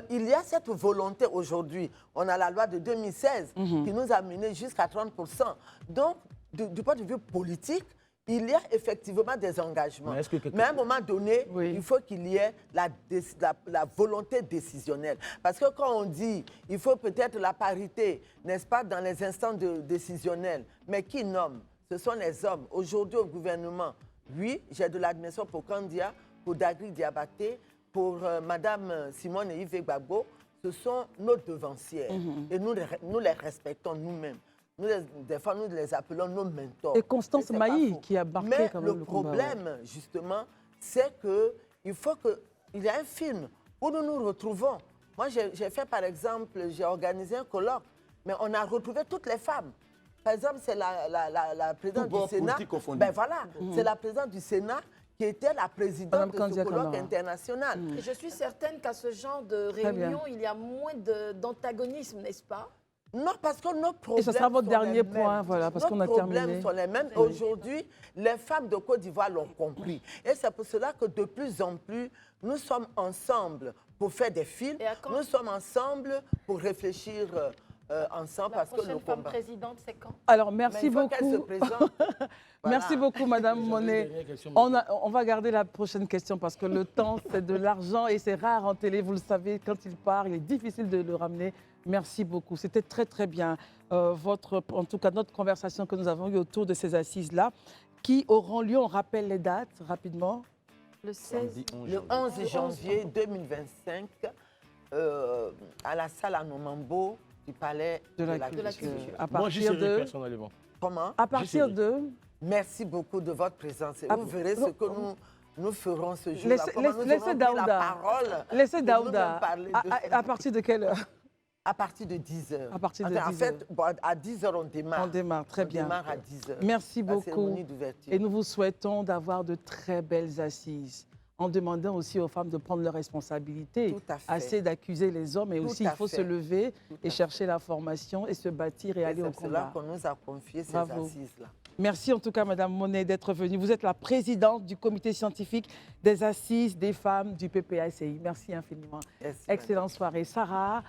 il y a cette volonté aujourd'hui. On a la loi de 2016 qui nous a mené jusqu'à 30%. Donc, du point de vue politique, il y a effectivement des engagements. Mais à un moment donné, il faut qu'il y ait la volonté décisionnelle. Parce que quand on dit il faut peut-être la parité, n'est-ce pas, dans les instances décisionnelles, mais qui nomme? Ce sont les hommes. Aujourd'hui, au gouvernement, oui, j'ai de l'admiration pour Kandia, pour Dagri Diabaté, pour Madame Simone et Yves Gbagbo. Ce sont nos devancières. Et nous les respectons nous-mêmes. Des fois, nous les appelons nos mentors. Et Constance Mailly qui a marqué mais quand même le problème, justement, c'est qu'il faut qu'il y ait un film où nous nous retrouvons. Moi, j'ai fait, par exemple, j'ai organisé un colloque, mais on a retrouvé toutes les femmes. Par exemple, c'est la présidente du Sénat. Ben voilà, c'est la présidente du Sénat qui était la présidente de ce colloque international. Et je suis certaine qu'à ce genre de réunion, il y a moins d'antagonisme, n'est-ce pas? Non, parce que nos problèmes. Et ce sera votre dernier point, voilà, parce qu'on a terminé. Nos problèmes sont les mêmes. Aujourd'hui, les femmes de Côte d'Ivoire l'ont compris. Et c'est pour cela que de plus en plus, nous sommes ensemble pour faire des films. Nous sommes ensemble pour réfléchir ensemble. La prochaine femme présidente, c'est quand? Alors, merci beaucoup. Qu'elle se présente. Merci beaucoup, Madame Monet. On va garder la prochaine question parce que le temps, c'est de l'argent et c'est rare en télé. Vous le savez, quand il part, il est difficile de le ramener. Merci beaucoup. C'était très, très bien. En tout cas, notre conversation que nous avons eue autour de ces assises-là, qui auront lieu, on rappelle les dates rapidement. Le 11 janvier 2025, à la salle à Nomambo du Palais de la Culture. Moi, j'y serai personnellement. Comment? À partir de... Merci beaucoup de votre présence. Et vous verrez ce que nous ferons ce jour-là. Laissez Daouda. Laissez Daouda. À partir de quelle heure? À partir de 10h. À partir de 10h. En fait, à 10h, on démarre. On démarre, très bien. On démarre à 10h. Merci beaucoup. Et nous vous souhaitons d'avoir de très belles assises, en demandant aussi aux femmes de prendre leurs responsabilités. Tout à fait. Assez d'accuser les hommes, mais aussi il faut se lever et chercher la formation et se bâtir et aller au combat. C'est cela qu'on nous a confié ces assises-là. Merci en tout cas, Madame Monet, d'être venue. Vous êtes la présidente du comité scientifique des assises des femmes du PPACI. Merci infiniment. Merci, excellente soirée. Sarah,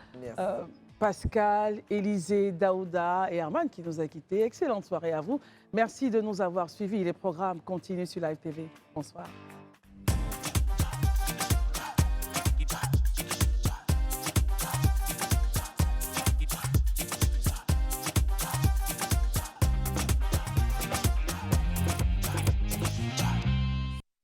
Pascal, Élisée, Daouda et Herman qui nous a quittés. Excellente soirée à vous. Merci de nous avoir suivis. Les programmes continuent sur Live TV. Bonsoir.